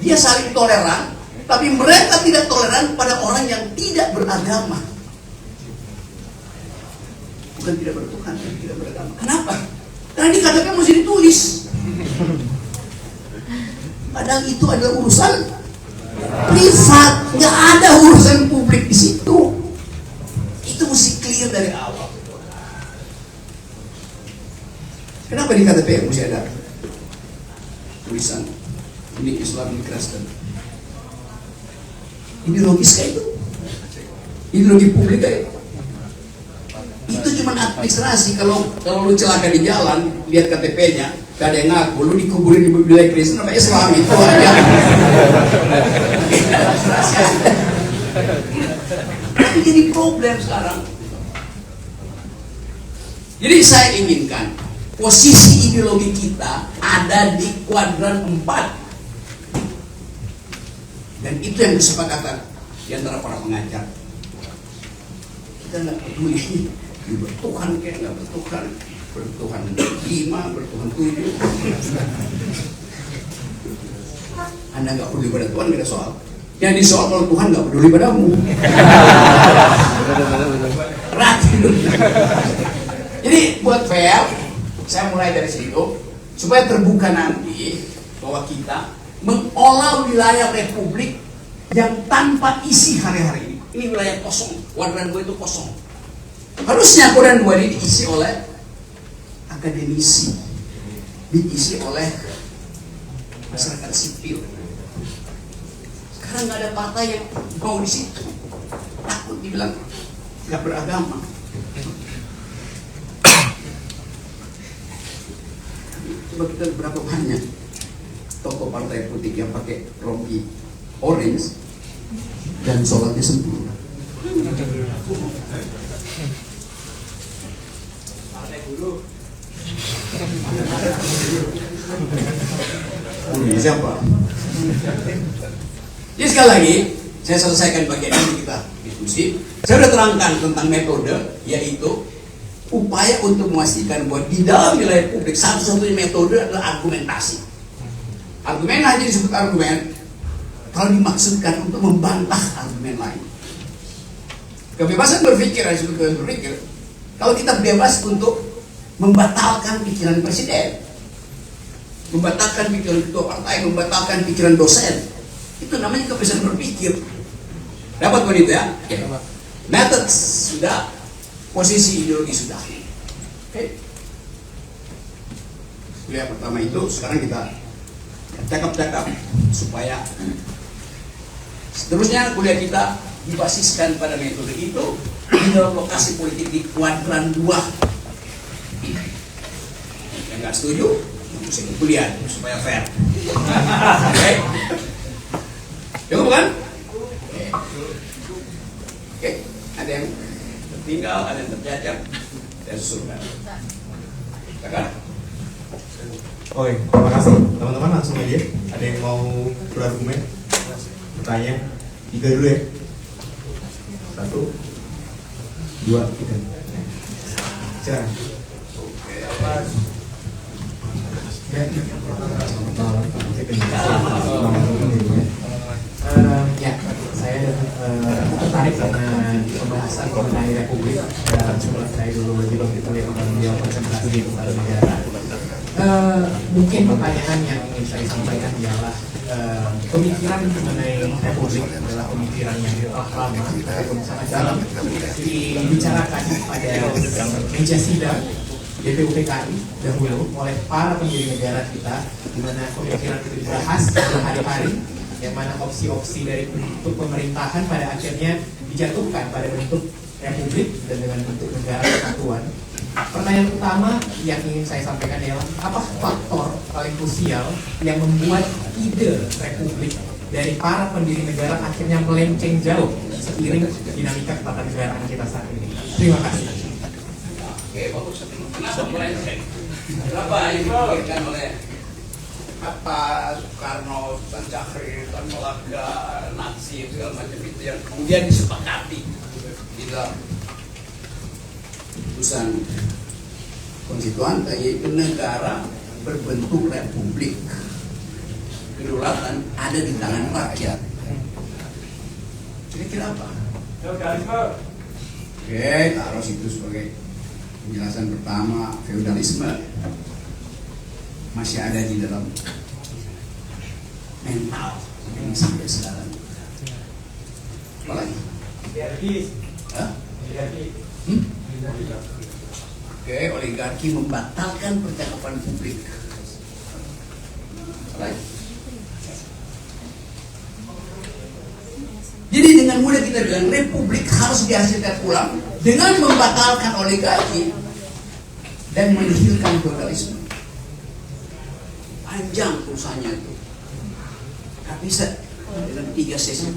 Dia saling toleran, tapi mereka tidak toleran pada orang yang tidak beragama. Bukan tidak bertuhan, tidak beragama. Kenapa? Karena di KTP mesti ditulis. Padahal itu adalah urusan privat, nggak ada urusan publik di situ. Itu mesti clear dari awal. Kenapa di KTP mesti ada tulisan ini Islam, ini Kristen? Ideologis kayak itu? Ideologi publik kayak itu? Itu cuma administrasi. Kalau lu celaka di jalan, lihat KTP-nya, gak ada yang ngaku, lu dikuburin di wilayah Kristen apa Islam, itu aja. Tapi jadi problem sekarang. Jadi saya inginkan posisi ideologi kita ada di kuadran 4. Dan itu yang kesepakatan di antara para pengajar. Kita nggak peduli bertuhan kayak nggak bertuhan 5, bertuhan 7. Anda nggak peduli pada Tuhan, nggak ada soal. Yang disoal kalau Tuhan nggak peduli padamu. Jadi buat fair, saya mulai dari situ supaya terbuka nanti bahwa kita mengolah wilayah Republik yang tanpa isi hari-hari ini. Ini wilayah kosong, kuadran 2 itu kosong. Harusnya kuadran 2 ini diisi oleh akademisi, diisi oleh masyarakat sipil. Sekarang nggak ada partai yang mau di situ, takut dibilang nggak beragama. Coba kita berapa banyak tokoh partai politik yang pakai rompi orange dan sholatnya sempurna. Siapa? Jadi sekali lagi saya selesaikan bagian ini, kita diskusi. Saya sudah terangkan tentang metode, yaitu upaya untuk memastikan bahwa di dalam wilayah publik satu-satunya metode adalah argumentasi. Argumen hanya disebut argumen kalau dimaksudkan untuk membantah argumen lain. Kebebasan berpikir harus disebut berpikir kalau kita bebas untuk membatalkan pikiran presiden, membatalkan pikiran ketua partai, membatalkan pikiran dosen. Itu namanya kebebasan berpikir. Dapat begitu ya? Method sudah, posisi ideologi sudah. Oke. Kuliah pertama itu sekarang kita cakap-cakap supaya seterusnya kuliah kita dibasiskan pada metode itu di dalam lokasi politik di kuadran 2. Yang nggak setuju, mesti kuliah supaya fair. Oke. Cukup kan? Oke. Ada yang tertinggal, ada yang tercacat, dan susulkan. Silakan. Oke, terima kasih. Teman-teman langsung aja. Ada yang mau berargumen? Bertanya? 3 dulu ya. 1, 2, 3. Silakan. Ya, saya tertarik dengan pembahasan mengenai Republik dan setelah saya dulu belum ditulis tentang beliau konsentrasi di lembaga negara. Mungkin pertanyaan yang ingin saya sampaikan ialah pemikiran mengenai Republik adalah pemikiran yang telah lama ataupun sangat dalam dibicarakan pada meja sidang DPUPKI dahulu oleh para pendiri negara kita, di mana pemikiran itu dibahas berhari-hari, yang mana opsi-opsi dari bentuk pemerintahan pada akhirnya dijatuhkan pada bentuk republik dan dengan bentuk negara kesatuan. Pertanyaan utama yang ingin saya sampaikan adalah apa faktor paling krusial yang membuat ide republik dari para pendiri negara akhirnya melenceng jauh seiring dinamika ketatanegaraan kita saat ini. Terima kasih. Oke, bagus. Kenapa melenceng? Kenapa yang dipikirkan oleh Soekarno, Sultan Syahrir, Tan Malaka, Nazi, segala macam itu yang kemudian disepakati di dalam putusan konstituante, yaitu negara berbentuk republik, kedaulatan ada di tangan rakyat. Kira-kira apa? Oke, taruh situ sebagai penjelasan pertama. Feudalisme masih ada di dalam mental yang sampai sekarang. Apa lagi? Hah? Oke, oligarki membatalkan percakapan publik. Apa lagi? Jadi dengan mudah kita bilang republik harus dihasilkan ulang dengan membatalkan oligarki dan menihilkan feudalisme. Panjang urusannya itu. Gak bisa dalam 3 sesi.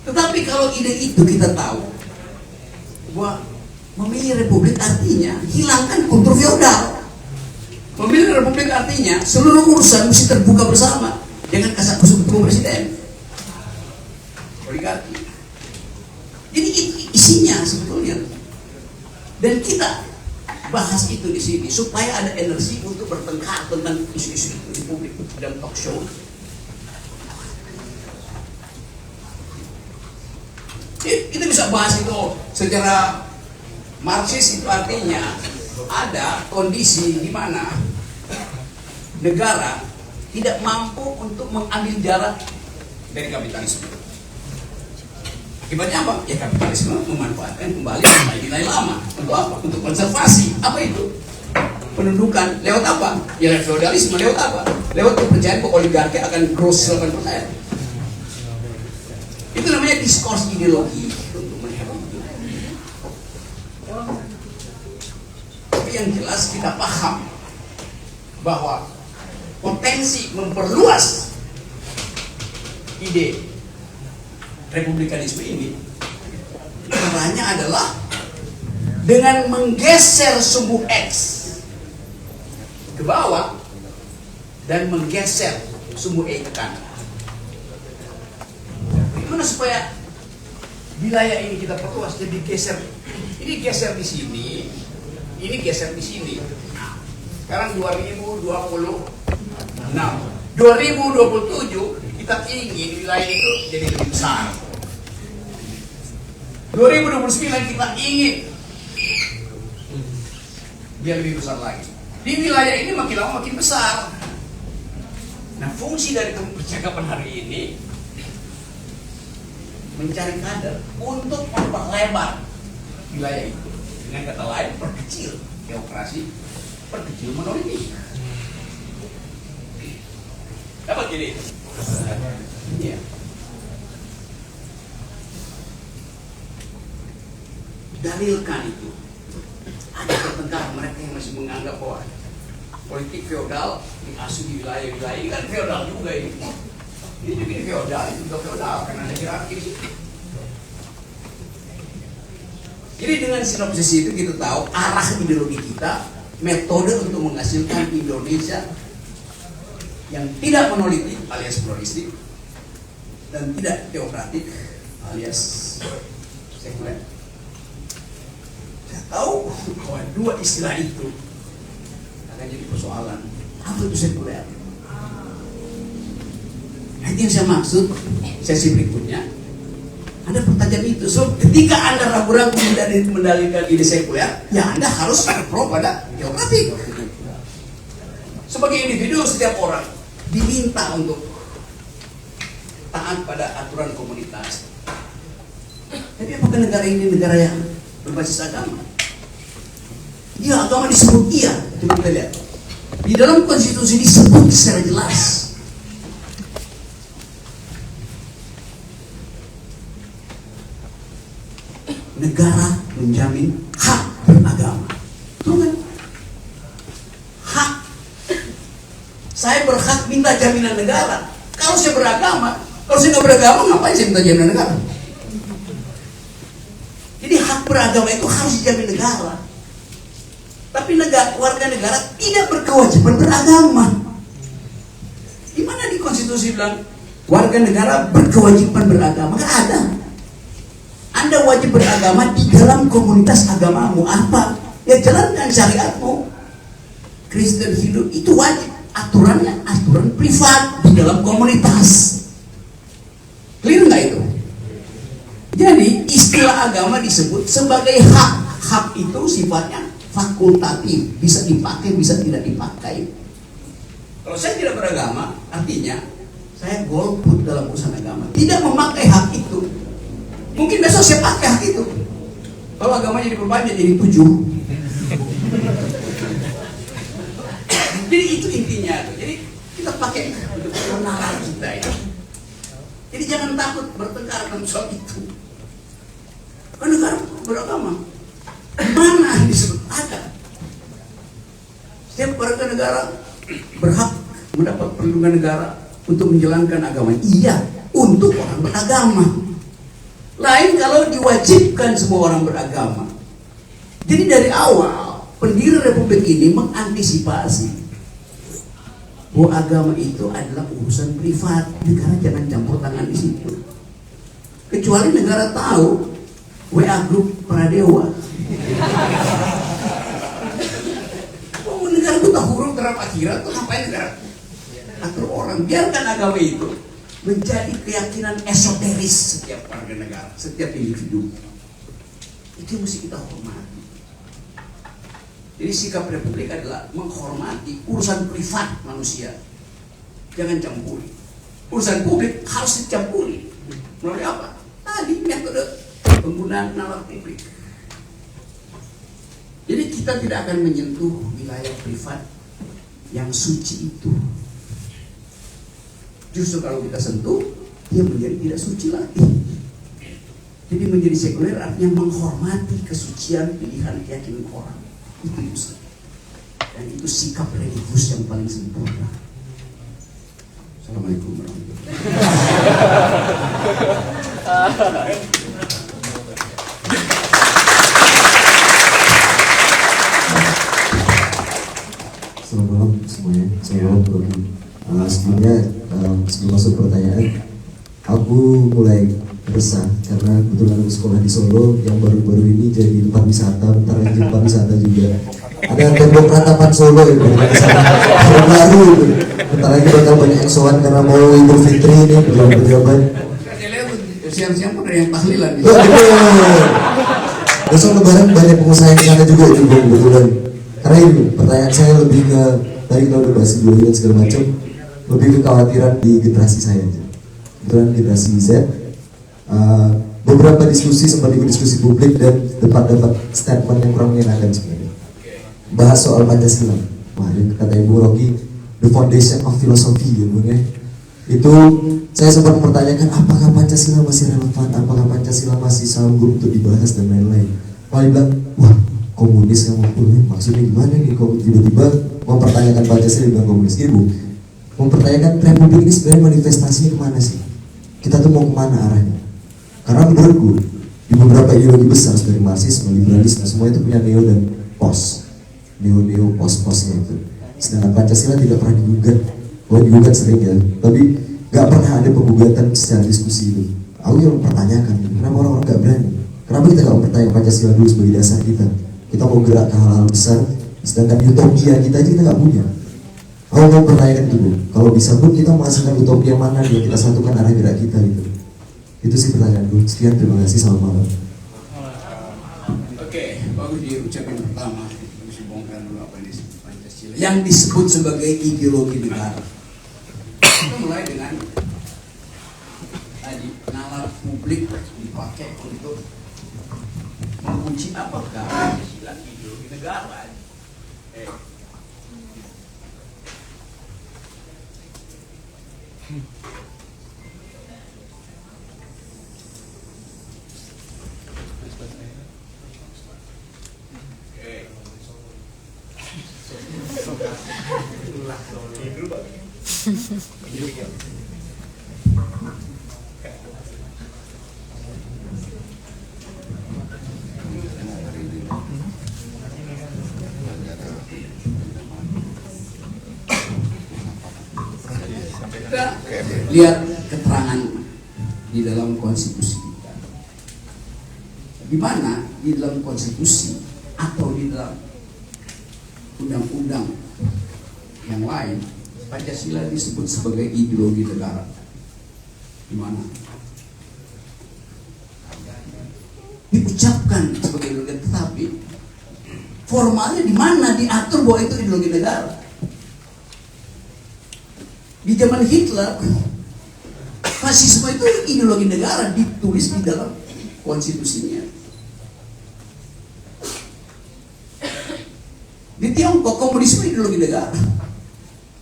Tetapi kalau ide itu kita tahu bahwa memilih republik artinya hilangkan kultur feodal. Memilih republik artinya seluruh urusan mesti terbuka bersama dengan kasakusuk ketemu presiden. Oligarki. Jadi itu isinya sebetulnya. Dan kita bahas itu di sini supaya ada energi untuk bertengkar tentang isu-isu itu di publik dan talk show. Kita bisa bahas itu secara Marxis. Itu artinya ada kondisi di mana negara tidak mampu untuk mengambil jarak dari kapitalisme. Akibatnya apa? Ya kapitalisme memanfaatkan kembali nilai lama. Untuk apa? Untuk konservasi. Apa itu? Pendudukan. Lewat apa? Ya lewat feodalisme. Lewat apa? Lewat kepercayaan bahwa oligarki akan growth 8%. Itu namanya diskurs ideologi untuk melihat itu. Tapi yang jelas kita paham bahwa potensi memperluas ide republikanisme ini caranya adalah dengan menggeser sumbu X ke bawah dan menggeser sumbu E ke kanan. Gimana supaya wilayah ini kita perluas? Jadi geser, ini geser di sini, ini geser di sini. Nah, sekarang 2026, 2027 kita ingin wilayah itu jadi lebih besar. 2029 kita ingin dia lebih besar lagi. Di wilayah ini makin lama makin besar. Nah, fungsi dari percakapan hari ini mencari kader untuk memperlebar wilayah itu. Dengan kata lain, perkecil demokrasi, perkecil monolitik. Dapat jadi itu? Iya. Dalilkan itu. Ada pertengkaran mereka yang masih menganggap bahwa politik feodal diasuh di wilayah-wilayah ini kan feodal juga ini. Ini juga feodal, itu juga feodal karena ada hierarki. Jadi dengan sinopsis itu kita tahu arah ideologi kita, metode untuk menghasilkan Indonesia yang tidak monolitik alias pluralistik dan tidak teokratik alias sekuler. Saya tahu bahwa dua istilah itu akan jadi persoalan. Apa itu sekuler? Nah, itu yang saya maksud sesi berikutnya. Ada pertanyaan itu. So, ketika Anda ragu-ragu mendalilkan ide sekuler, ya Anda harus pro pada teokratik. Sebagai individu, setiap orang diminta untuk taat pada aturan komunitas. Tapi apakah negara ini negara yang berbasis agama? Iya, agama disebut iya. Coba kita lihat. Di dalam konstitusi disebut secara jelas. Negara menjamin hak saya berhak minta jaminan negara. Kalau saya beragama, kalau saya nggak beragama, ngapain saya minta jaminan negara? Jadi hak beragama itu harus dijamin negara. Tapi warga negara tidak berkewajiban beragama. Di mana di konstitusi bilang warga negara berkewajiban beragama? Nggak ada. Anda wajib beragama di dalam komunitas agamamu. Apa? Ya jalankan syariatmu. Kristen hidup itu wajib. Aturannya aturan privat di dalam komunitas. Clear nggak itu? Jadi istilah agama disebut sebagai hak. Hak itu sifatnya fakultatif, bisa dipakai, bisa tidak dipakai. Kalau saya tidak beragama, artinya saya golput dalam urusan agama, tidak memakai hak itu. Mungkin besok saya pakai hak itu. Kalau agamanya diperpanjang jadi 7. Jadi itu intinya. Jadi kita pakai untuk nalar kita ya. Jadi jangan takut bertengkar dalam soal itu. Kan negara beragama. Mana yang disebut ada? Setiap warga negara berhak mendapat perlindungan negara untuk menjalankan agama. Iya, untuk orang beragama. Lain kalau diwajibkan semua orang beragama. Jadi dari awal pendiri Republik ini mengantisipasi bahwa agama itu adalah urusan privat. Negara jangan campur tangan di situ. Kecuali negara tahu WA grup Pradewa. Oh, negara itu tak huruf terhadap akhirat tuh ngapain negara? Atur orang, biarkan agama itu menjadi keyakinan esoteris setiap warga negara, setiap individu. Itu mesti kita hormati. Jadi sikap Republik adalah menghormati urusan privat manusia. Jangan campuri. Urusan publik harus dicampuri. Melalui apa? Tadi metode penggunaan nalar publik. Jadi kita tidak akan menyentuh wilayah privat yang suci itu. Justru kalau kita sentuh, dia menjadi tidak suci lagi. Jadi menjadi sekuler artinya menghormati kesucian pilihan keyakinan orang. Itu Islam. Dan itu sikap religius yang paling sempurna. Assalamualaikum warahmatullahi wabarakatuh. Selamat malam semuanya, saya Robi. Sebelumnya, sebelum masuk pertanyaan, aku mulai resah karena kebetulan aku sekolah di Solo yang baru-baru ini jadi tempat wisata, bentar lagi tempat wisata juga. Ada tembok ratapan Solo yang baru itu. Bentar lagi bakal banyak yang sowan karena mau Idul Fitri ini pejabat-pejabat. Siang-siang pun ada yang tahlilan. Besok Lebaran banyak pengusaha yang sana juga itu kebetulan. Karena ini pertanyaan saya lebih ke tadi kalau udah bahas ideologi dan segala macam, lebih ke kekhawatiran di generasi saya aja. Kebetulan generasi Z, beberapa diskusi sempat ikut diskusi publik dan dapat statement yang kurang menyenangkan sebenarnya. Bahas soal Pancasila. Wah, yang kata Ibu Rocky, the foundation of philosophy ya Bung ya. Itu saya sempat mempertanyakan apakah Pancasila masih relevan, apakah Pancasila masih sanggup untuk dibahas dan lain-lain. Malah bilang, wah komunis yang maksudnya gimana nih kok tiba-tiba mempertanyakan Pancasila dengan komunis. Ibu mempertanyakan Republik ini sebenarnya manifestasinya kemana sih? Kita tuh mau kemana arahnya? Karena menurutku di beberapa ideologi besar seperti Marxisme, liberalisme, semua itu punya neo dan pos, neo pos-posnya itu. Sedangkan Pancasila tidak pernah digugat. Digugat sering ya, tapi gak pernah ada pengugatan secara diskusi itu. Aku yang mempertanyakan, kenapa orang-orang gak berani? Kenapa kita gak mempertanyakan Pancasila dulu sebagai dasar kita? Kita mau gerak ke hal-hal besar, sedangkan utopia kita aja kita gak punya. Aku mau pertanyakan itu, kalau bisa pun kita menghasilkan utopia mana yang kita satukan arah gerak kita gitu. Itu sih pertanyaanku. Sekian, terima kasih, selamat malam. Oke, bagus diucapkan pertama. Harus dibongkar dulu apa ini Pancasila yang disebut sebagai ideologi negara. Kita mulai dengan tadi nalar publik dipakai untuk menguji apakah Pancasila ideologi negara. Kita lihat keterangan di dalam konstitusi kita. Di mana di dalam konstitusi atau di dalam undang-undang yang lain Pancasila disebut sebagai ideologi negara. Di mana? Diucapkan sebagai ideologi, tetapi formalnya di mana diatur bahwa itu ideologi negara? Di zaman Hitler, fasisme itu ideologi negara ditulis di dalam konstitusinya. Di Tiongkok komunisme ideologi negara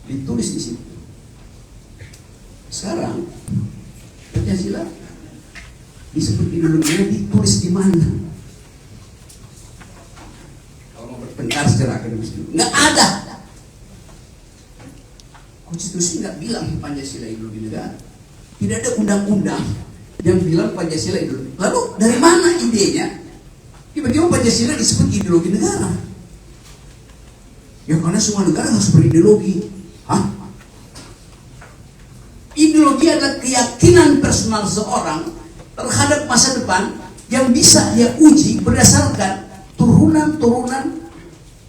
ditulis di situ. Sekarang Pancasila disebut ideologi negara ditulis di mana? Kalau mau bertengkar secara akademis dulu, nggak ada. Konstitusi nggak bilang Pancasila ideologi negara. Tidak ada undang-undang yang bilang Pancasila ideologi. Lalu dari mana idenya? Tiba-tiba Pancasila disebut ideologi negara. Ya karena semua negara harus berideologi. Hah? Ideologi adalah keyakinan personal seorang terhadap masa depan yang bisa dia uji berdasarkan turunan-turunan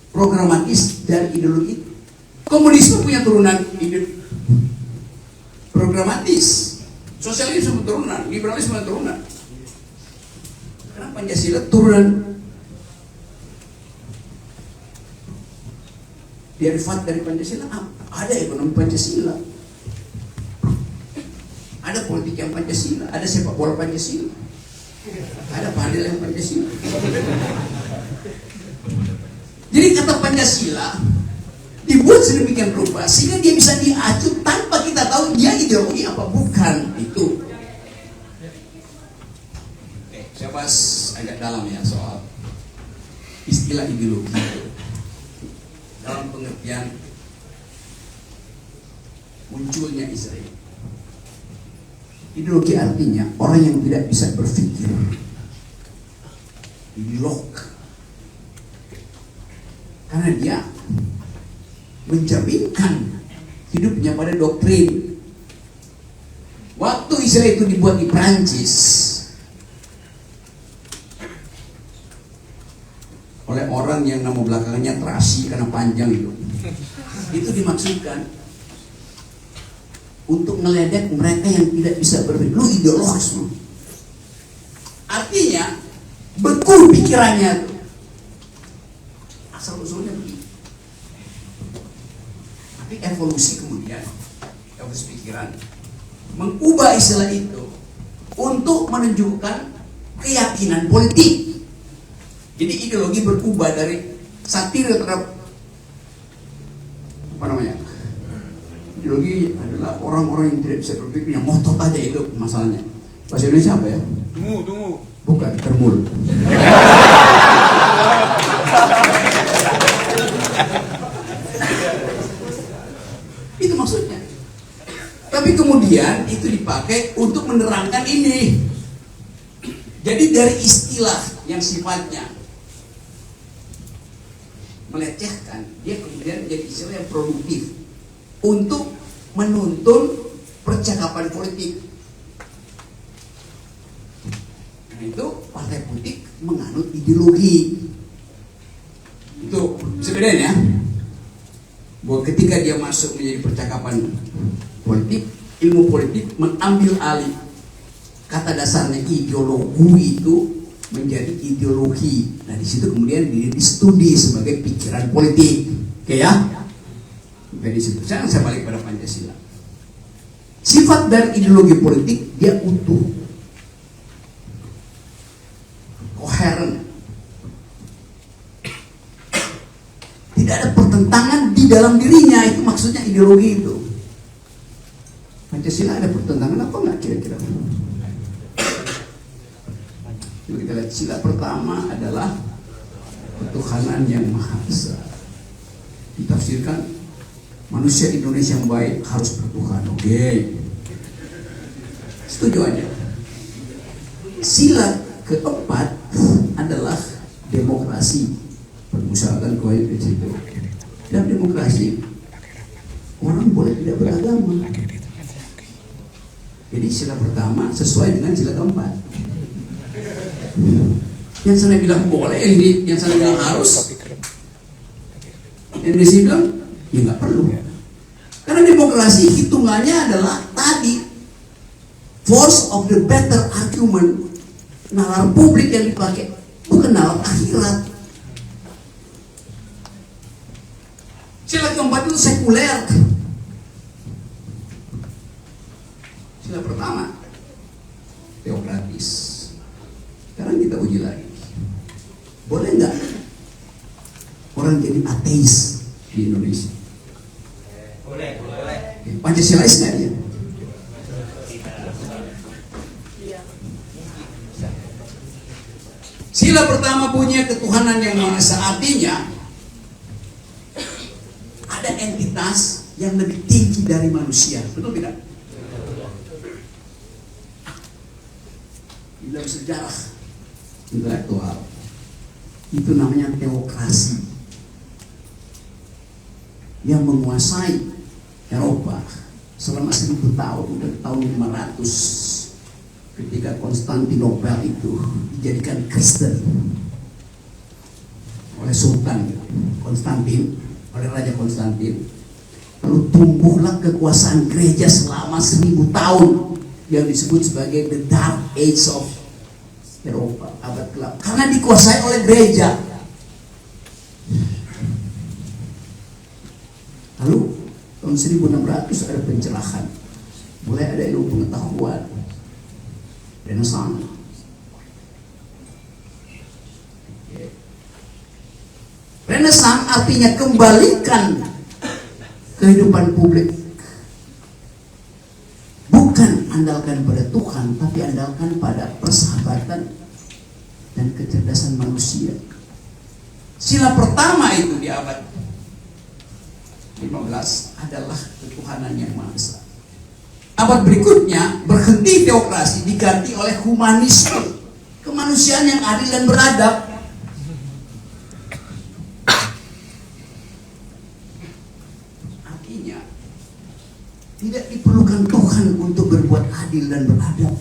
programatis dari ideologi. Komunisme punya turunan programatis, sosialisme turunan, liberalisme turunan. Karena Pancasila turunan derivat dari Pancasila. Ada ekonomi Pancasila, ada politik yang Pancasila, ada sepak bola Pancasila, ada padel yang Pancasila. Jadi kata Pancasila dibuat sedemikian rupa sehingga dia bisa diacu tanpa kita tahu dia ideologi apa bukan itu. Saya bahas agak dalam ya soal istilah ideologi dalam pengertian munculnya Israel. Ideologi artinya orang yang tidak bisa berpikir, ideolog, karena dia menjaminkan hidupnya pada doktrin. Waktu Israel itu dibuat di Prancis oleh orang yang nama belakangnya terasi karena panjang itu dimaksudkan untuk ngeledek mereka yang tidak bisa berpikir. Lu ideolog semua. Artinya beku pikirannya tuh. Asal usulnya begitu. Evolusi kemudian evolusi pikiran mengubah istilah itu untuk menunjukkan keyakinan politik. Jadi ideologi berubah dari satir terhadap apa namanya? Ideologi adalah orang-orang yang tidak bisa berpikir, yang ngotot aja itu masalahnya. Bahasa Indonesia apa ya? Tunggu. Bukan, termul. Itu maksudnya. Tapi kemudian itu dipakai untuk menerangkan ini. Jadi dari istilah yang sifatnya melecehkan, dia kemudian menjadi istilah yang produktif untuk menuntun percakapan politik. Nah, itu partai politik menganut ideologi. Itu sebenarnya bahwa ketika dia masuk menjadi percakapan politik, ilmu politik mengambil alih kata dasarnya ideologi itu menjadi ideologi. Nah di situ kemudian distudi sebagai pikiran politik, oke ya? Dari situ saya balik pada Pancasila. Sifat dari ideologi politik dia utuh, koheren, tidak ada pertentangan di dalam dirinya. Itu maksudnya ideologi itu. Pancasila ada pertentangan apa nggak kira-kira? Jadi kita lihat sila pertama adalah ketuhanan yang maha esa. Ditafsirkan manusia Indonesia yang baik harus bertuhan. Oke. Setuju aja. Sila keempat adalah demokrasi. Permusyawatan kualitas di situ. Dalam demokrasi, orang boleh tidak beragama. Jadi sila pertama sesuai dengan sila keempat. Yang sana bilang boleh, yang sana bilang harus. Yang di sini bilang ya nggak perlu. Karena demokrasi hitungannya adalah tadi force of the better argument, nalar publik yang dipakai, bukan nalar akhirat. Sila keempat itu sekuler. Sila pertama teokratis. Sekarang kita uji lagi. Boleh nggak orang jadi ateis di Indonesia? Boleh. Pancasilais nggak dia? Sila pertama punya ketuhanan yang Maha Esa, artinya ada entitas yang lebih tinggi dari manusia, betul tidak? Di dalam sejarah intelektual itu namanya teokrasi yang menguasai Eropa selama 1000 tahun, dari tahun 500 ketika Konstantinopel itu dijadikan Kristen oleh Sultan Konstantin, oleh Raja Konstantin. Lalu tumbuhlah kekuasaan gereja selama 1000 tahun yang disebut sebagai the Dark Age of Eropa, abad gelap, karena dikuasai oleh gereja. Lalu tahun 1600 ada pencerahan, mulai ada ilmu pengetahuan, Renaissance. Renaissance artinya kembalikan kehidupan publik, bukan andalkan pada Tuhan, tapi andalkan pada persahabatan dan kecerdasan manusia. Sila pertama itu di abad 15 adalah ketuhanan yang Maha Esa. Abad berikutnya berhenti teokrasi, diganti oleh humanisme, kemanusiaan yang adil dan beradab. Artinya tidak diperlukan Tuhan untuk berbuat adil dan beradab.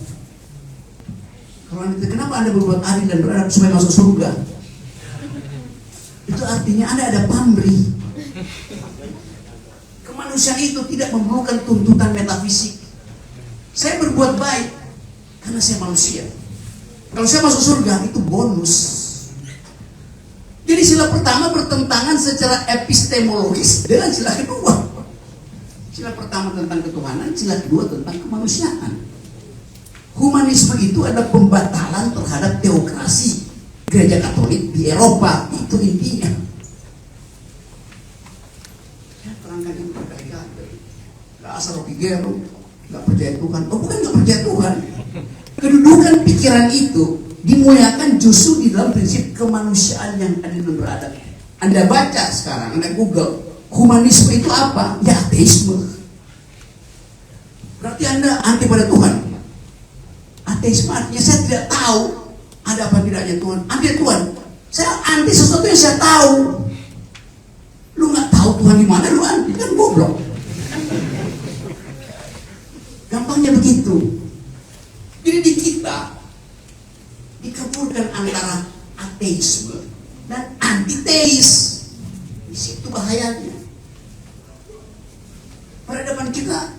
Kalau Anda, kenapa Anda berbuat adil dan beradab supaya masuk surga? Itu artinya Anda ada pamrih. Kemanusiaan itu tidak memerlukan tuntutan metafisik. Saya berbuat baik karena saya manusia. Kalau saya masuk surga itu bonus. Jadi sila pertama bertentangan secara epistemologis dengan sila kedua. Sila pertama tentang ketuhanan, sila kedua tentang kemanusiaan. Humanisme itu ada pembatalan terhadap teokrasi gereja Katolik di Eropa, itu intinya. Saya terangkan itu berkali-kali. Asal Rocky Gerung nggak percaya Tuhan. Oh, bukan nggak percaya Tuhan. Kedudukan pikiran itu dimuliakan justru di dalam prinsip kemanusiaan yang adil dan beradab. Anda baca sekarang, Anda Google, humanisme itu apa? Ya ateisme. Berarti Anda anti pada Tuhan. Ateisme artinya saya tidak tahu ada apa tidaknya Tuhan. Anti Tuhan. Saya anti sesuatu yang saya tahu. Lu nggak tahu Tuhan di mana, lu anti, kan goblok. Gampangnya begitu. Jadi di kita dikabulkan antara ateisme dan antiteis. Di situ bahayanya. Peradaban kita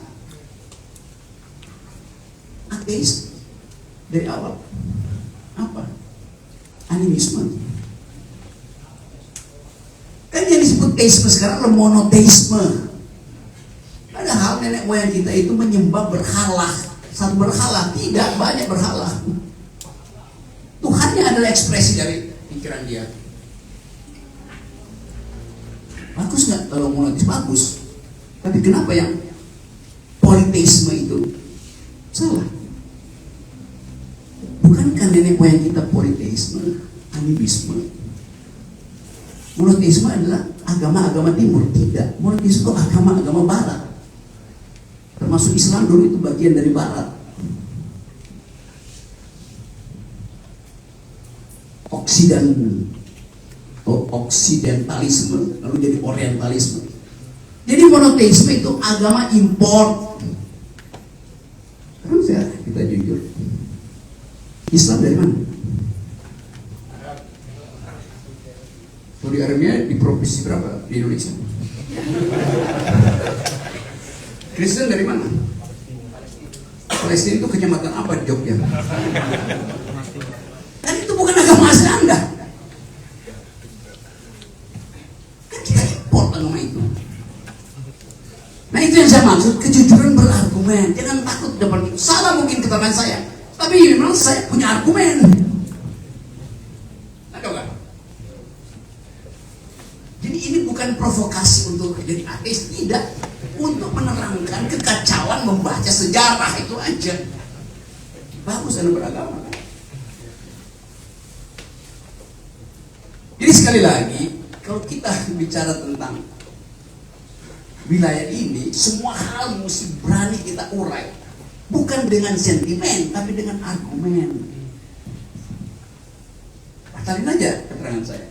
ateis dari awal. Apa? Animisme. Kan yang disebut teisme sekarang adalah monoteisme. Padahal nenek moyang kita itu menyembah berhala. Satu berhala, tidak banyak berhala. Tuhannya adalah ekspresi dari pikiran dia. Bagus nggak kalau monoteis? Bagus. Tapi kenapa yang politeisme itu salah? Bukankah nenek moyang kita politeisme, animisme? Monoteisme adalah agama-agama timur, tidak. Monoteisme itu agama-agama barat. Termasuk Islam dulu itu bagian dari barat. Oksidentalisme lalu jadi orientalisme. Jadi monoteisme itu agama impor. Terus ya kita jujur, Islam dari mana? Saudi Arabia di provinsi berapa di Indonesia? Kristen dari mana? Palestina itu kecamatan apa di Jogja? Dan itu bukan agama asli Anda. Kan kita impor agama itu. Nah itu yang saya maksud, kejujuran berargumen. Jangan takut depan itu. Salah mungkin keterangan saya, tapi memang saya punya argumen. Ada nggak? Jadi ini bukan provokasi untuk jadi ateis, tidak. Untuk menerangkan kekacauan membaca sejarah itu aja. Bagus Anda beragama. Jadi sekali lagi, kalau kita bicara tentang wilayah ini, semua hal mesti berani kita urai. Bukan dengan sentimen, tapi dengan argumen. Batalin aja keterangan saya.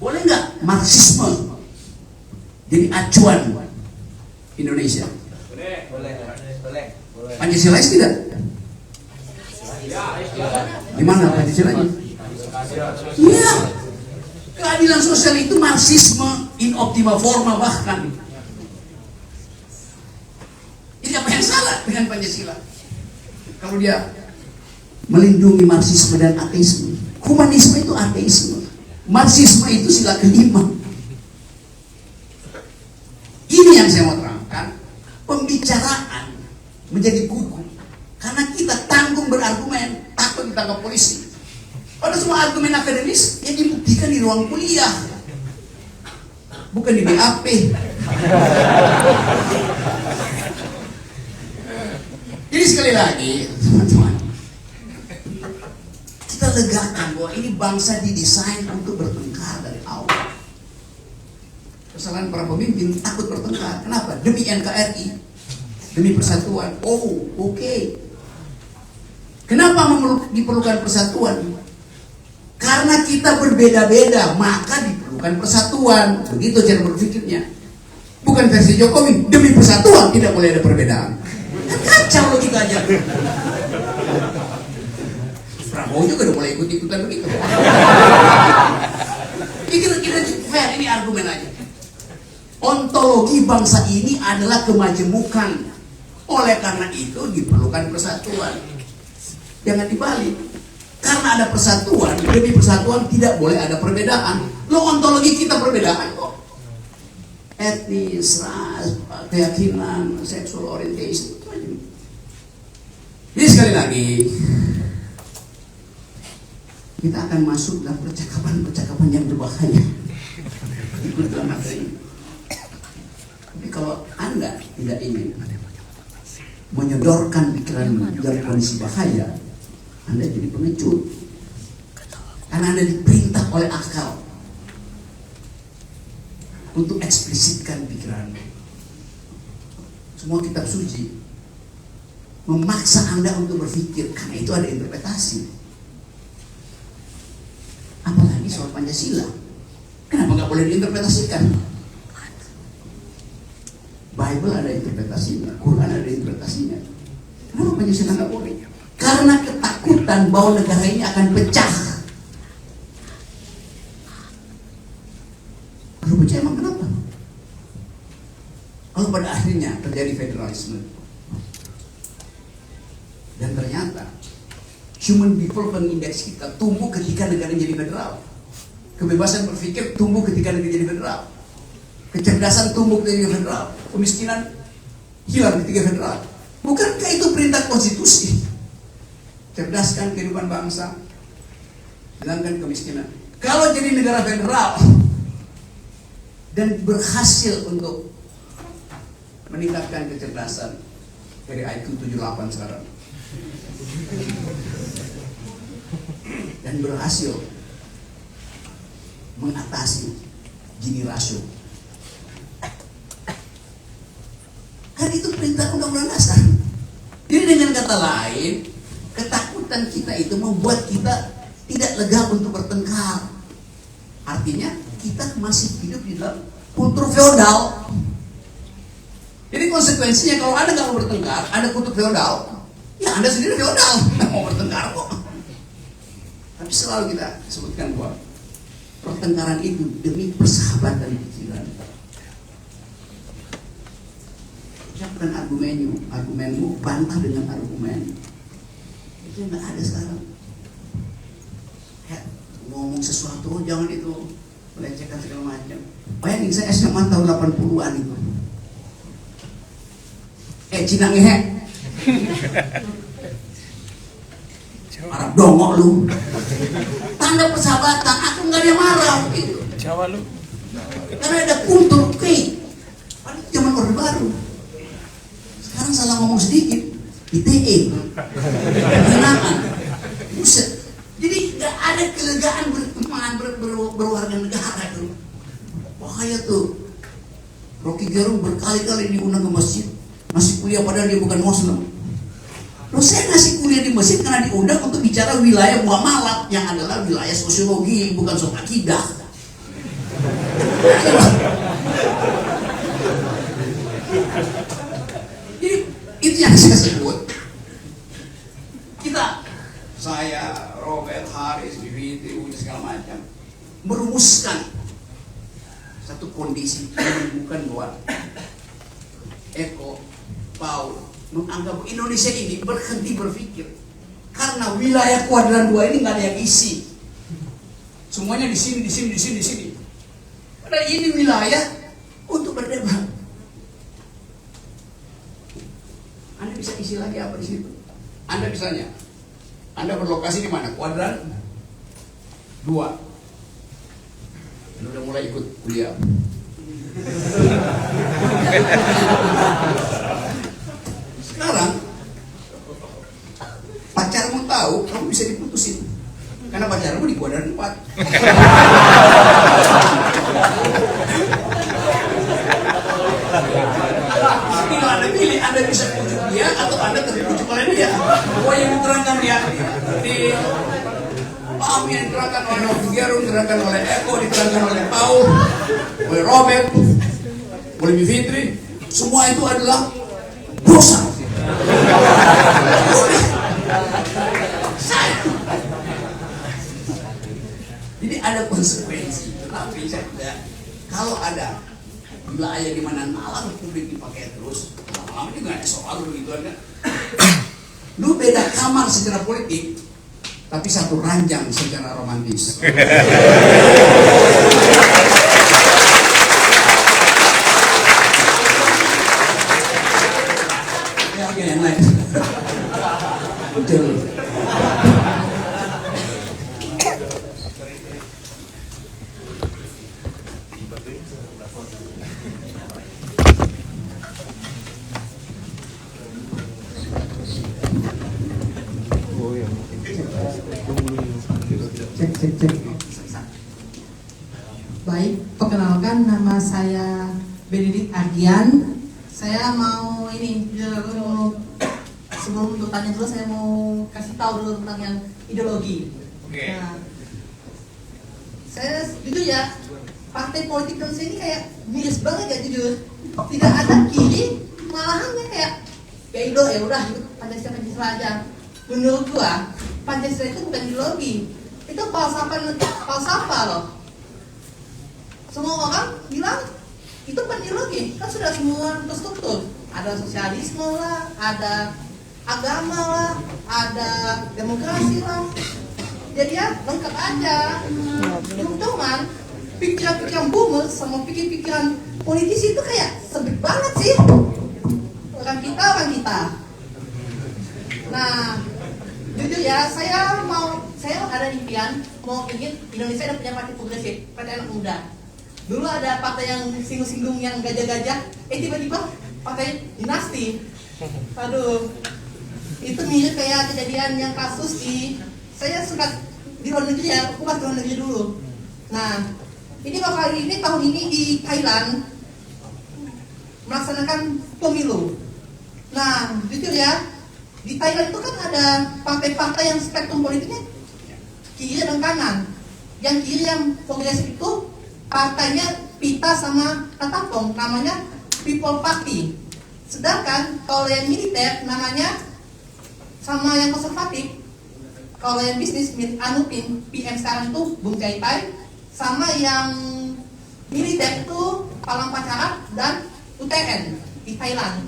Boleh nggak Marxisme jadi acuan Indonesia? Boleh. Pancasilais tidak? Di mana Pancasilanya? Iya. Keadilan sosial itu Marxisme in optima forma bahkan. Ini apa yang salah dengan Pancasila? Kalau dia melindungi Marxisme dan ateisme. Humanisme itu ateisme. Marxisme itu sila kelima. Ini yang saya mau terangkan. Pembicaraan menjadi kuku karena kita tanggung berargumen, takut ditangkap polisi. Pada semua argumen akademis yang dibuktikan di ruang kuliah, bukan di BAP. Jadi sekali lagi, teman-teman, kita legakan bahwa ini bangsa didesain untuk bertengkar dari awal. Kesalahan para pemimpin takut bertengkar. Kenapa? Demi NKRI, demi persatuan. Oh, oke. Kenapa diperlukan persatuan? Karena kita berbeda-beda, maka diperlukan persatuan. Begitu cara berpikirnya. Bukan versi Jokowi, demi persatuan tidak boleh ada perbedaan. Kan kacau logika aja. Prabowo juga udah mulai ikut-ikutan begitu. Kira-kira fair, ini argumen aja. Ontologi bangsa ini adalah kemajemukan. Oleh karena itu diperlukan persatuan. Jangan dibalik. Karena ada persatuan, demi persatuan tidak boleh ada perbedaan. Lo ontologi kita perbedaan kok. Etnis, ras, keyakinan, sexual orientation itu aja. Jadi sekali lagi, kita akan masuk dalam percakapan yang berbahaya. Ikut dalam materi. Tapi kalau Anda tidak ingin menyodorkan pikiran dalam kondisi bahaya, Anda jadi pengecut. Karena Anda diperintah oleh akal untuk eksplisitkan pikiran. Semua kitab suci memaksa Anda untuk berpikir, karena itu ada interpretasi. Apalagi soal Pancasila, kenapa nggak boleh diinterpretasikan? Bible ada interpretasinya, Quran ada interpretasinya. Kenapa Pancasila nggak boleh? Karena ketakutan bahwa negara ini akan pecah. Kalau pecah emang kenapa? Kalau pada akhirnya terjadi federalisme, dan ternyata human development index kita tumbuh ketika negara jadi federal. Kebebasan berpikir tumbuh ketika negara jadi federal. Kecerdasan tumbuh ketika federal. Kemiskinan hilang ketika federal. Bukankah itu perintah konstitusi? Cerdaskan kehidupan bangsa, hilangkan kemiskinan. Kalau jadi negara federal dan berhasil untuk meningkatkan kecerdasan dari IQ 78 sekarang, dan berhasil mengatasi Gini rasio. Kan itu perintah undang-undang dasar. Jadi dengan kata lain, ketakutan kita itu membuat kita tidak lega untuk bertengkar. Artinya kita masih hidup di dalam kultur feodal. Jadi konsekuensinya kalau Anda nggak mau bertengkar, ada kultur feodal, ya Anda sendiri feodal, nggak mau bertengkar kok. Tapi selalu kita sebutkan bahwa pertengkaran itu demi persahabatan pikiran. Ucapkan argumenmu, bantah dengan argumen. Itu nggak ada sekarang. Kayak ngomong sesuatu, jangan itu melecehkan segala macam. Bayangin saya SMA tahun 80-an itu. Cina ngehe. Arab dongok lu. Tanda persahabatan, aku nggak ada yang marah gitu. Jawa lu. Karena ada kultur Padahal zaman Orde Baru. Sekarang salah ngomong sedikit, ITE, hinaan, buset. Jadi nggak ada kelegaan berteman, berwarga negara itu. Bahaya tuh. Rocky Gerung berkali-kali diundang ke masjid, masih kuliah padahal dia bukan Muslim. Loh, saya ngasih kuliah di masjid karena diundang untuk bicara wilayah muamalat yang adalah wilayah sosiologi, bukan soal akidah. Jadi itu yang saya sebut. Saya, Robert, Haris, Bivitri, Uji segala macam merumuskan satu kondisi yang menemukan bahwa Eko, Paul menganggap Indonesia ini berhenti berpikir karena wilayah kuadran 2 ini nggak ada yang isi, semuanya di sini. Padahal ini wilayah untuk berdebat. Anda bisa isi lagi apa di situ? Anda misalnya, Anda berlokasi di mana? Kuadran 2. Anda udah mulai ikut kuliah. Sekarang pacarmu tahu kamu bisa diputusin karena pacarmu di kuadran 4. Tinggal Anda pilih, Anda bisa pujuk dia atau Anda terpujuk oleh dia. Pokoknya diterangkan dia di Pak yang diterangkan oleh Rocky Gerung, diterangkan oleh Eko, diterangkan oleh Paul, oleh Robert, oleh Bivitri, semua itu adalah dosa. Jadi ada konsekuensi. Tetapi saya tidak, kalau ada wilayah di mana nalar publik dipakai terus, lama-lama juga ada soal begitu kan. Lu beda kamar secara politik, tapi satu ranjang secara romantis. Ya, oke, yang lain. Betul. Cek. Baik, perkenalkan nama saya Benedict Ardian. Saya mau sebelum bertanya dulu saya mau kasih tahu dulu tentang yang ideologi. Nah, saya jujur ya, partai politik Indonesia ini kayak miris banget ya jujur. Tidak ada kiri, malahan kayak ya udah Pancasila aja. Menurut gua Pancasila itu bukan ideologi, itu falsafah loh. Semua orang bilang itu bukan ideologi, kan sudah semua terstruktur. Ada sosialisme lah, ada agama lah, ada demokrasi lah. Jadi ya lengkap aja. Cuman pikiran-pikiran boomer sama pikiran politisi itu kayak sebet banget sih. Orang kita. Nah, jujur ya, saya ada impian mau ingin Indonesia ada punya partai progresif, partai anak muda. Dulu ada partai yang singgung-singgung yang gajah-gajah, tiba-tiba partai dinasti. Aduh, itu mirip kayak kejadian yang kasus saya suka di luar negeri ya, aku pas di luar negeri dulu. Nah, ini tahun ini di Thailand melaksanakan pemilu. Nah, jujur ya, di Thailand itu kan ada partai-partai yang spektrum politiknya kiri dan kanan. Yang kiri yang progresif itu partainya Pita sama Tatapong, namanya People Party. Sedangkan kalau yang militer namanya sama yang konservatif, kalau yang bisnis anu PM sekarang itu Bung Jaitai, sama yang militer itu Palang Pacarat dan UTN di Thailand.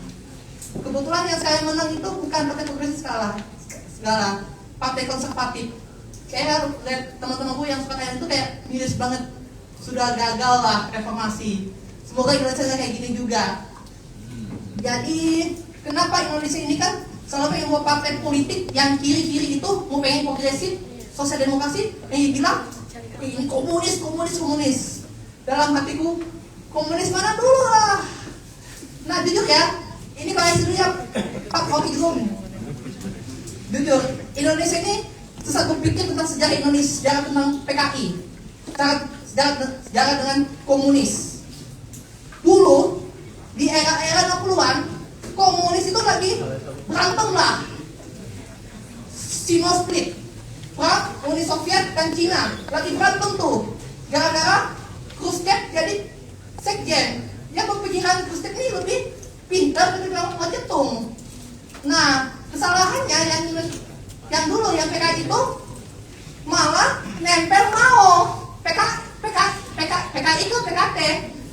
Kebetulan yang saya menang itu bukan partai progresif segala partai konservatif. Saya lihat teman-temanku yang suka Thailand itu kayak miris banget, sudah gagal lah reformasi. Semoga Indonesia kayak gini juga. Jadi kenapa Indonesia ini kan selalu pengen buat partai politik yang kiri-kiri itu mau pengen progresif, sosial demokrasi, yang bilang ini komunis. Dalam hatiku, komunis mana dulu lah. Nah jujur ya, ini bahas dulu ya Pak Rocky Gerung. Jujur, Indonesia ini sesat berpikir tentang sejarah Indonesia, sejarah tentang PKI, sejarah dengan komunis. Dulu di era 60-an, komunis itu lagi berantem lah. Sino split, perang Uni Soviet dan Cina lagi berantem tuh, gara-gara Khrushchev jadi sekjen. Dia berpikiran Khrushchev ini lebih pintar ketimbang Mao Zedong. Nah, kesalahannya yang dulu yang PKI itu malah nempel Mao. PKI itu PKT.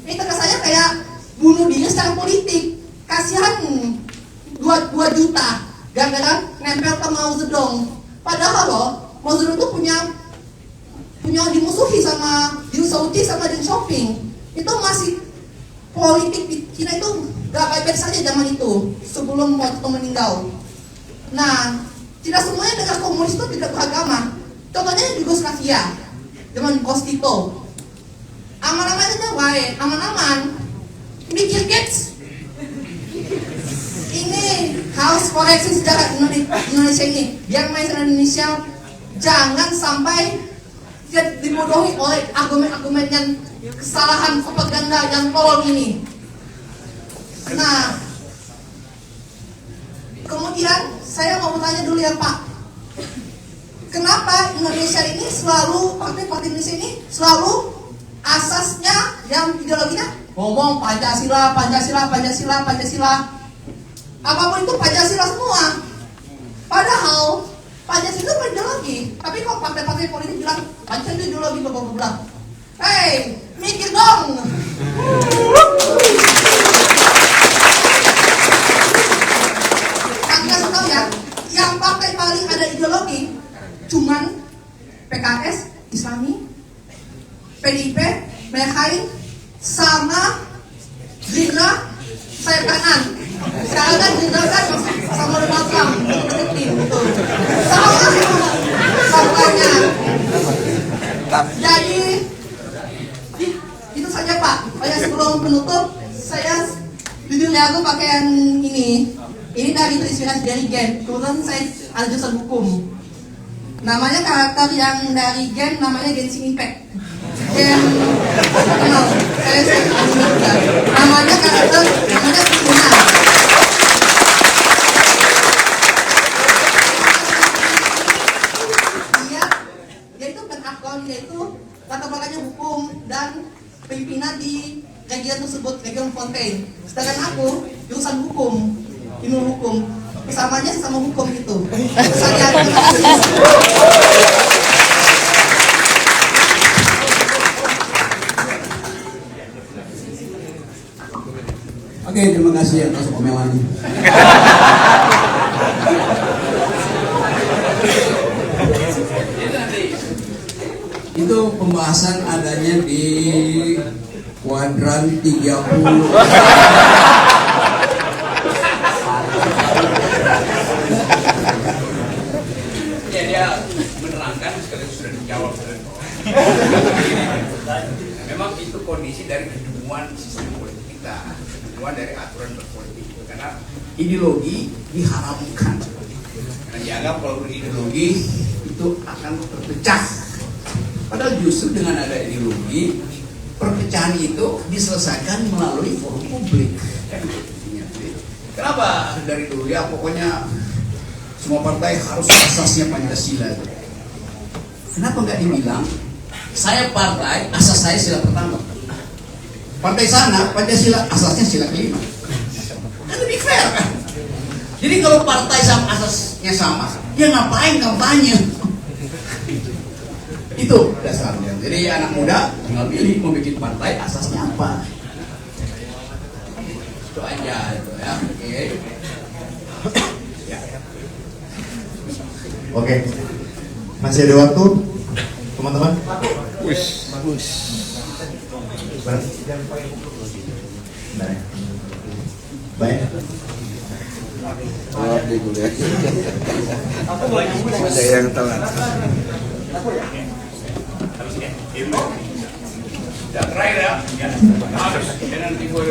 Ini terkesannya kayak bunuh diri secara politik. Kasihan 2 juta gara-gara nempel ke Mao Zedong. Padahal loh, Mao Zedong itu punya dimusuhi sama Deng Xiaoping sama Deng Xiaoping. Itu masih politik di Cina itu gak baik-baik saja zaman itu sebelum Mao Zedong meninggal. Nah, tidak semuanya negara komunis itu tidak beragama. Contohnya di Yugoslavia zaman Bos Tito. Aman-aman aja baik, aman-aman. Mikir Gates. Ini harus koreksi sejarah Indonesia ini. Biar masyarakat Indonesia jangan sampai dibodohi oleh argumen-argumen yang kesalahan propaganda yang tolol ini. Nah, kemudian saya mau bertanya dulu ya Pak, kenapa Indonesia ini selalu, partai-partai Indonesia ini selalu asasnya yang ideologinya ngomong Pancasila, apapun itu Pancasila semua. Padahal Pancasila itu ideologi, tapi kok partai-partai politik bilang Pancasila itu ideologi, bla. Hei, mikir dong. Kasih tahu ya, yang partai paling ada ideologi cuman PKS, Islami, PDIP, Merhain, sama Gerindra sayap kanan. Sekarang kan Gerindra kan sama Donald Trump, gitu. Sama partainya. Jadi itu saja Pak. Sebelum penutup, saya jujur ya aku pakai yang ini. Ini dari terinspirasi dari Gen. Kebetulan saya ada jurusan hukum. Namanya karakter yang dari Gen namanya Genshin Impact. Gen kenal. Saya juga. Namanya karakter namanya Suna. Dia itu kan aktor, dia itu latar belakangnya hukum dan pimpinan di region tersebut, region Fontaine. Sedangkan aku jurusan hukum. Ilmu hukum, kesamanya sama hukum itu. Saya Oke, terima kasih atas komentarnya. Itu pembahasan adanya di kuadran 30. Dia menerangkan sekali sudah dijawab. Memang itu kondisi dari kedunguan sistem politik kita, kedunguan dari aturan berpolitik. Karena ideologi diharamkan. Karena dianggap kalau berideologi itu akan terpecah. Padahal justru dengan ada ideologi perpecahan itu diselesaikan melalui forum publik. Kenapa dari dulu ya pokoknya semua partai harus asasnya Pancasila. Kenapa nggak dibilang saya partai asas saya sila pertama, partai sana Pancasila asasnya sila kelima, kan lebih fair kan? Jadi kalau partai sama asasnya sama, ya ngapain kampanye? Itu dasarnya. Jadi anak muda tinggal pilih mau bikin partai asasnya apa. Itu aja itu ya. Oke. Masih ada waktu, teman-teman? Baik. Saya yang telat. Dan terakhir ya, harus nanti gue.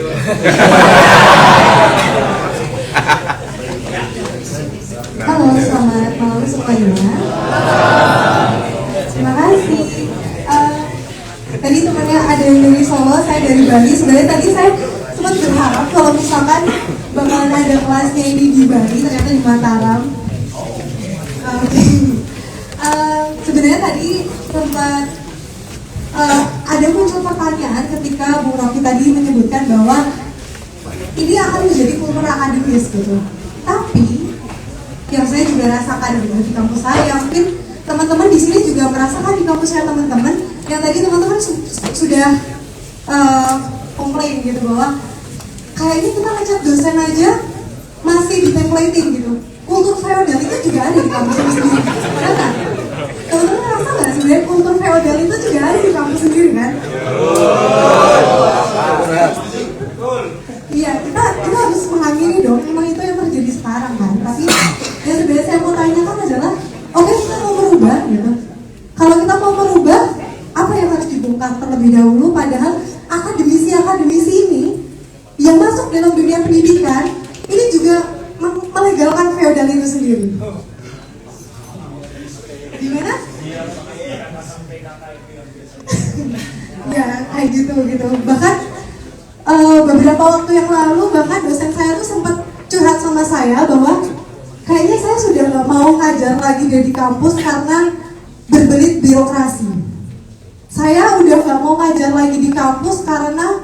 Halo, selamat malam semuanya. Terima kasih. Tadi temannya ada yang dari Solo, saya dari Bali. Sebenarnya tadi saya sempat berharap kalau misalkan bakalan ada kelasnya ini di Bali, ternyata di Mataram. Sebenarnya tadi sempat ada muncul pertanyaan ketika Bung Rocky tadi menyebutkan bahwa ini akan menjadi kultur akademis gitu. Tapi yang saya juga rasakan di kampus saya, mungkin teman-teman di sini juga merasakan di kampusnya teman-teman, yang tadi teman-teman sudah komplain gitu bahwa kayaknya kita ngechat dosen aja masih di-templating gitu. Kultur feodal itu juga ada di kampus sendiri, benar kan? Teman-teman ngerasa nggak sebenarnya kultur feodal itu juga ada di kampus sendiri kan? Iya, kita harus mengamini dong, memang itu yang terjadi sekarang kan. Tapi yang sebenarnya saya mau tanyakan adalah, oke, kita mau merubah gitu. Kalau kita mau merubah, apa yang harus dibongkar terlebih dahulu? Padahal akademisi ini yang masuk dalam dunia pendidikan ini juga melegalkan feodal itu sendiri. Gimana? Ya kayak gitu. Bahkan beberapa waktu yang lalu bahkan dosen saya tuh sempat curhat sama saya bahwa kayaknya saya sudah nggak mau ngajar lagi dari kampus karena berbelit birokrasi. Saya udah nggak mau ngajar lagi di kampus karena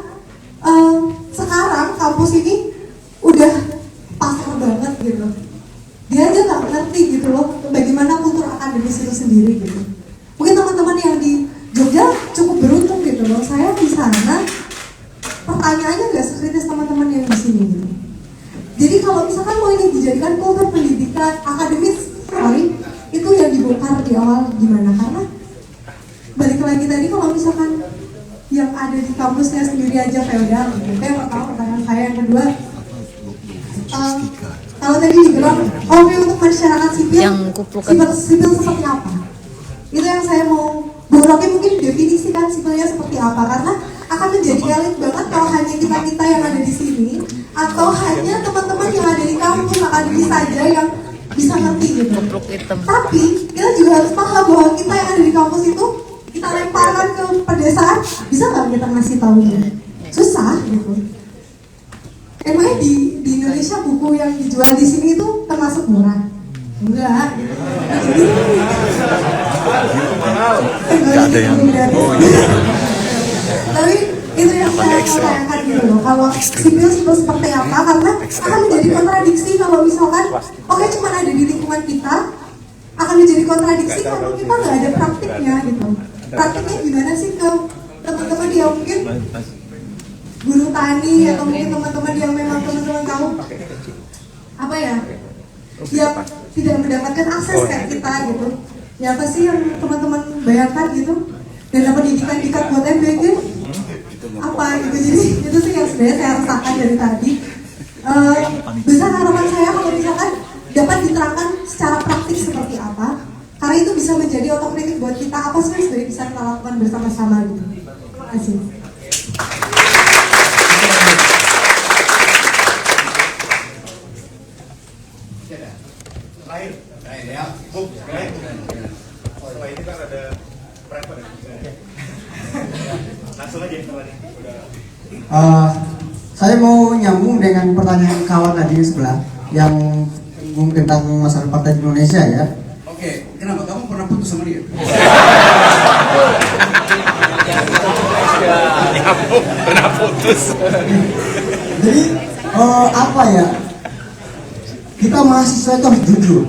sekarang kampus ini udah pasar banget gitu. Dia aja nggak ngerti gitu loh bagaimana kultur akademis itu sendiri gitu. Mungkin teman-teman yang di Jogja cukup beruntung gitu loh. Saya di sana pertanyaannya nggak sekritis teman-teman yang di sini gitu. Jadi kalau misalkan mau ini dijadikan kultur pendidikan akademis, itu yang dibongkar di awal gimana? Karena balik lagi tadi kalau misalkan yang ada di kampusnya sendiri aja feodal gitu. Itu yang pertama pertanyaan saya. Yang kedua, kalau tadi dibilang untuk masyarakat sipil, sipil seperti apa? Itu yang saya mau, Bung Rocky mungkin definisikan sipilnya seperti apa, karena akan menjadi elit banget kalau hanya kita yang ada di sini, atau hanya teman-teman yang ada di kampus akademis saja yang bisa ngerti gitu. Tapi kita juga harus paham bahwa kita yang ada di kampus itu kita lemparkan ke pedesaan, bisa nggak kita ngasih tahunya? Susah gitu. Emangnya di Indonesia buku yang dijual di sini itu termasuk murah? Enggak. Enggak ada yang. Tapi itu yang saya mau tanyakan gitu loh. Kalau sipil seperti apa? Karena akan menjadi kontradiksi kalau misalkan oke cuma ada di lingkungan kita, akan menjadi kontradiksi kalau kita nggak ada praktiknya gitu. Praktiknya gimana sih ke teman-teman yang mungkin guru tani atau mungkin teman-teman yang memang teman-teman tahu apa ya, yang tidak mendapatkan akses kayak kita gitu. Ya apa sih yang teman-teman bayangkan gitu? Dana pendidikan tingkat buat MBG apa gitu. Jadi itu sih yang sebenarnya saya rasakan dari tadi. Besar harapan saya kalau misalkan dapat diterangkan secara praktik seperti apa, karena itu bisa menjadi otokritik buat kita apa sih sebenarnya bisa kita lakukan bersama-sama gitu. Terima kasih. Terakhir ya. Setelah ini kan ada private. Langsung aja. Saya mau nyambung dengan pertanyaan kawan tadi sebelah yang menyinggung tentang masalah Partai Indonesia ya. Oke, kenapa kamu pernah putus sama dia? Pernah putus. Jadi apa ya? Kita mahasiswa itu harus jujur,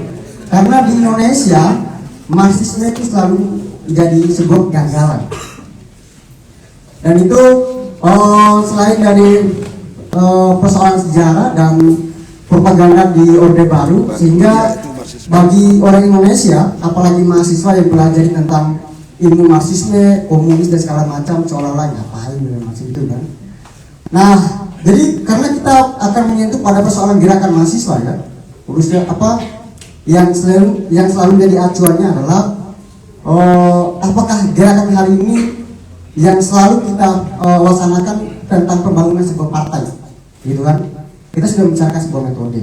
karena di Indonesia mahasiswa itu selalu jadi sebuah kegagalan. Dan itu selain dari persoalan sejarah dan propaganda di Orde Baru, sehingga bagi orang Indonesia, apalagi mahasiswa yang pelajari tentang ilmu marxisme, komunis dan segala macam, seolah-olah ngapain dengan macam itu kan. Nah, jadi karena kita akan menyentuh pada persoalan gerakan mahasiswa ya, urusnya apa yang selalu jadi acuannya adalah apakah gerakan hari ini yang selalu kita laksanakan tentang pembangunan sebuah partai, gitu kan? Kita sudah membicarakan sebuah metode,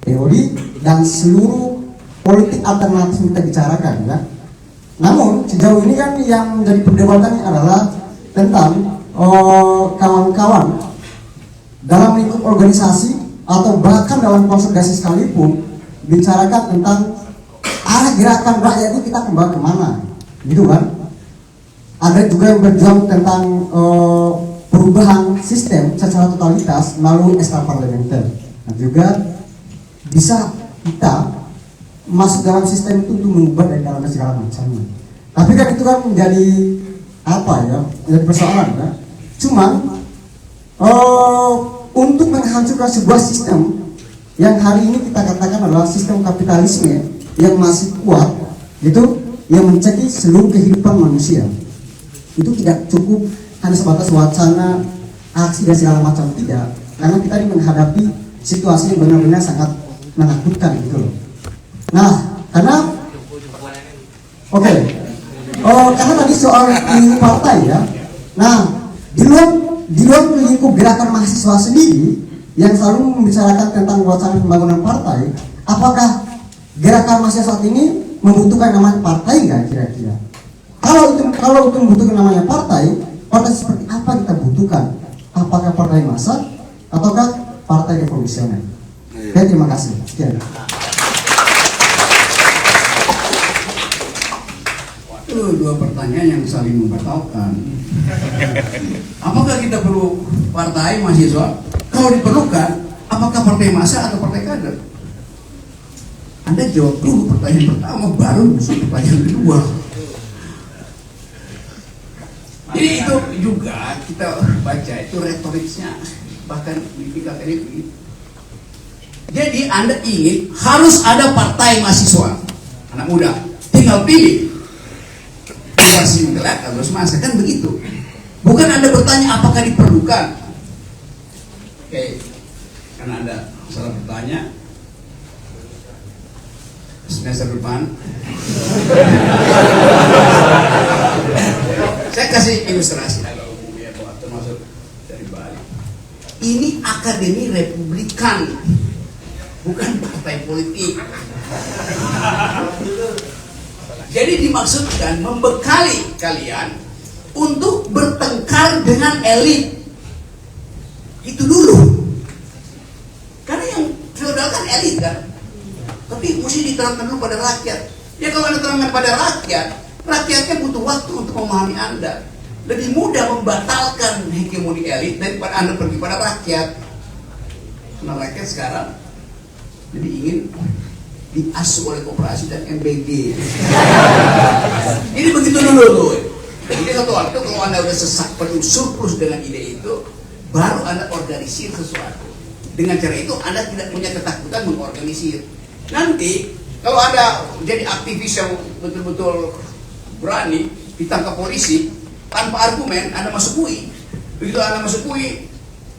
teori dan seluruh politik alternatif yang kita bicarakan ya. Namun sejauh ini kan yang menjadi perdebatannya adalah tentang kawan-kawan dalam lingkup organisasi atau bahkan dalam konsolidasi sekalipun bicarakan tentang arah gerakan rakyat ini kita kembali kemana, gitu kan? Ada juga yang berjuang tentang perubahan sistem secara totalitas melalui ekstrak parlementer. Nah juga bisa kita masuk dalam sistem itu untuk mengubah dari dalamnya segala macamnya. Tapi kan itu kan menjadi apa ya? Menjadi persoalan ya. Cuman untuk menghancurkan sebuah sistem yang hari ini kita katakan adalah sistem kapitalisme yang masih kuat, itu yang mencekik seluruh kehidupan manusia. Itu tidak cukup hanya sebatas wacana, aksi dan segala macam, tidak. Karena kita ini menghadapi situasi yang benar-benar sangat menakutkan gitu loh. Nah, karena karena tadi soal lingkup partai ya. Nah, di luar lingkup gerakan mahasiswa sendiri yang selalu membicarakan tentang wacana pembangunan partai, apakah gerakan mahasiswa saat ini membutuhkan namanya partai nggak kira-kira? Kalau itu membutuhkan namanya partai seperti apa kita butuhkan? Apakah partai massa ataukah partai revolusioner? Terima kasih. Sekian. Itu dua pertanyaan yang saling membatalkan. Apakah kita perlu partai mahasiswa? Kalau diperlukan, apakah partai massa atau partai kader? Anda jawab dulu pertanyaan pertama, baru pertanyaan kedua. Jadi itu juga kita baca itu retoriknya, bahkan di tingkat itu. Jadi Anda ingin harus ada partai mahasiswa, anak muda, tinggal pilih masih gelap harus masa, kan begitu. Bukan Anda bertanya apakah diperlukan. Oke, karena Anda salah bertanya, semester depan saya kasih ilustrasi agak umum ya, termasuk dari Bali. Ini akademi Republikan, bukan partai politik. Jadi dimaksudkan membekali kalian untuk bertengkar dengan elit. Itu dulu. Karena yang feodal kan elit kan. Tapi mesti diterangkan dulu pada rakyat. Ya kalau Anda terangkan pada rakyat, rakyatnya butuh waktu untuk memahami Anda. Lebih mudah membatalkan hegemoni elit daripada Anda pergi pada rakyat. Karena rakyat sekarang jadi ingin diasuh oleh koperasi dan MBG. Jadi begitu dulu tuh. Jadi satu waktu kalau Anda udah sesak penuh surplus dengan ide itu, baru Anda organisir sesuatu. Dengan cara itu Anda tidak punya ketakutan mengorganisir. Nanti kalau Anda jadi aktivis yang betul-betul berani ditangkap polisi tanpa argumen, Anda masuk UI. Begitu Anda masuk UI,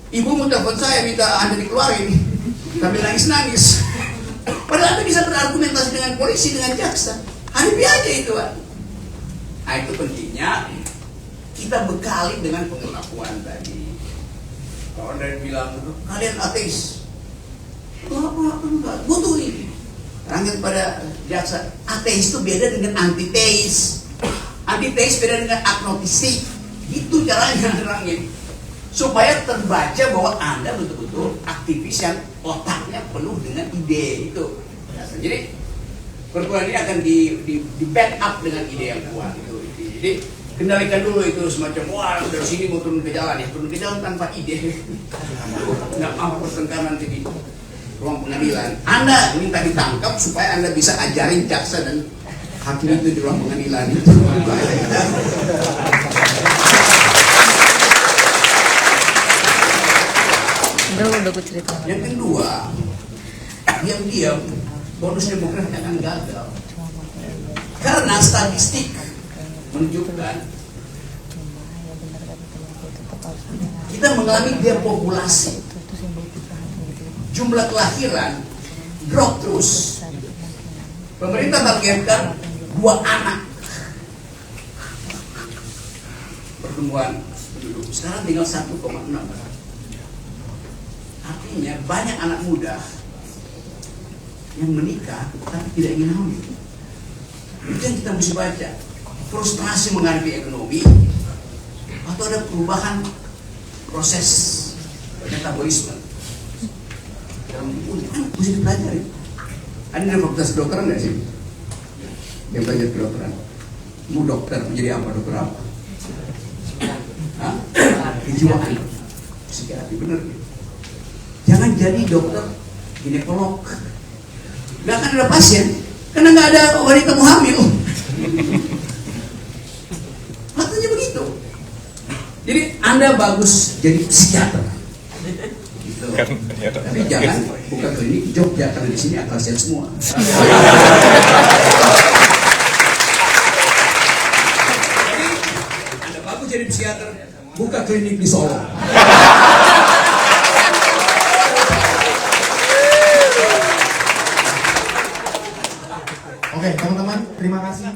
ibumu telepon saya minta Anda dikeluarin sambil nangis-nangis. Padahal Anda bisa berargumentasi dengan polisi, dengan jaksa. Hadapi aja itu kan. Nah itu pentingnya kita bekali dengan pengetahuan tadi. Kalau Anda bilang kalian ateis, enggak, butuh ini. Terangkan pada jaksa, ateis itu beda dengan antiteis. Antiteis beda dengan agnostik. Itu caranya terangin. supaya terbaca bahwa Anda betul-betul aktivis yang otaknya penuh dengan ide itu. Jadi perkumpulan ini akan di backup dengan ide yang kuat itu. Jadi kendalikan dulu itu semacam wah dari sini mau turun ke jalan ya, turun ke jalan tanpa ide. Nggak mau pertengkaran nanti di ruang pengadilan. Anda minta ditangkap supaya Anda bisa ajarin jaksa dan hakim itu di ruang pengadilan itu. Udah gue cerita. Yang kedua, diam-diam bonus demokrasi akan gagal. Karena statistik menunjukkan kita mengalami depopulasi. Jumlah kelahiran drop terus. Pemerintah targetkan 2 anak pertumbuhan penduduk. Sekarang tinggal 1,6. Artinya banyak anak muda yang menikah tapi tidak ingin hamil. Itu yang kita mesti baca. Frustrasi menghadapi ekonomi atau ada perubahan proses metabolisme dalam tubuh kan mesti dipelajari. Ada dari fakultas kedokteran nggak sih yang belajar kedokteran? Mau dokter menjadi apa, dokter apa? Hah? Kejiwaan, psikiatri, bener. Jangan jadi dokter ginekolog. Gak akan ada pasien karena nggak ada wanita mau hamil. Maksudnya begitu. Jadi Anda bagus jadi psikiater. Gitu. Tapi jangan buka klinik Jogja karena di sini akal sehat semua. Jadi Anda bagus jadi psikiater, buka klinik di Solo. Oke, teman-teman, terima kasih.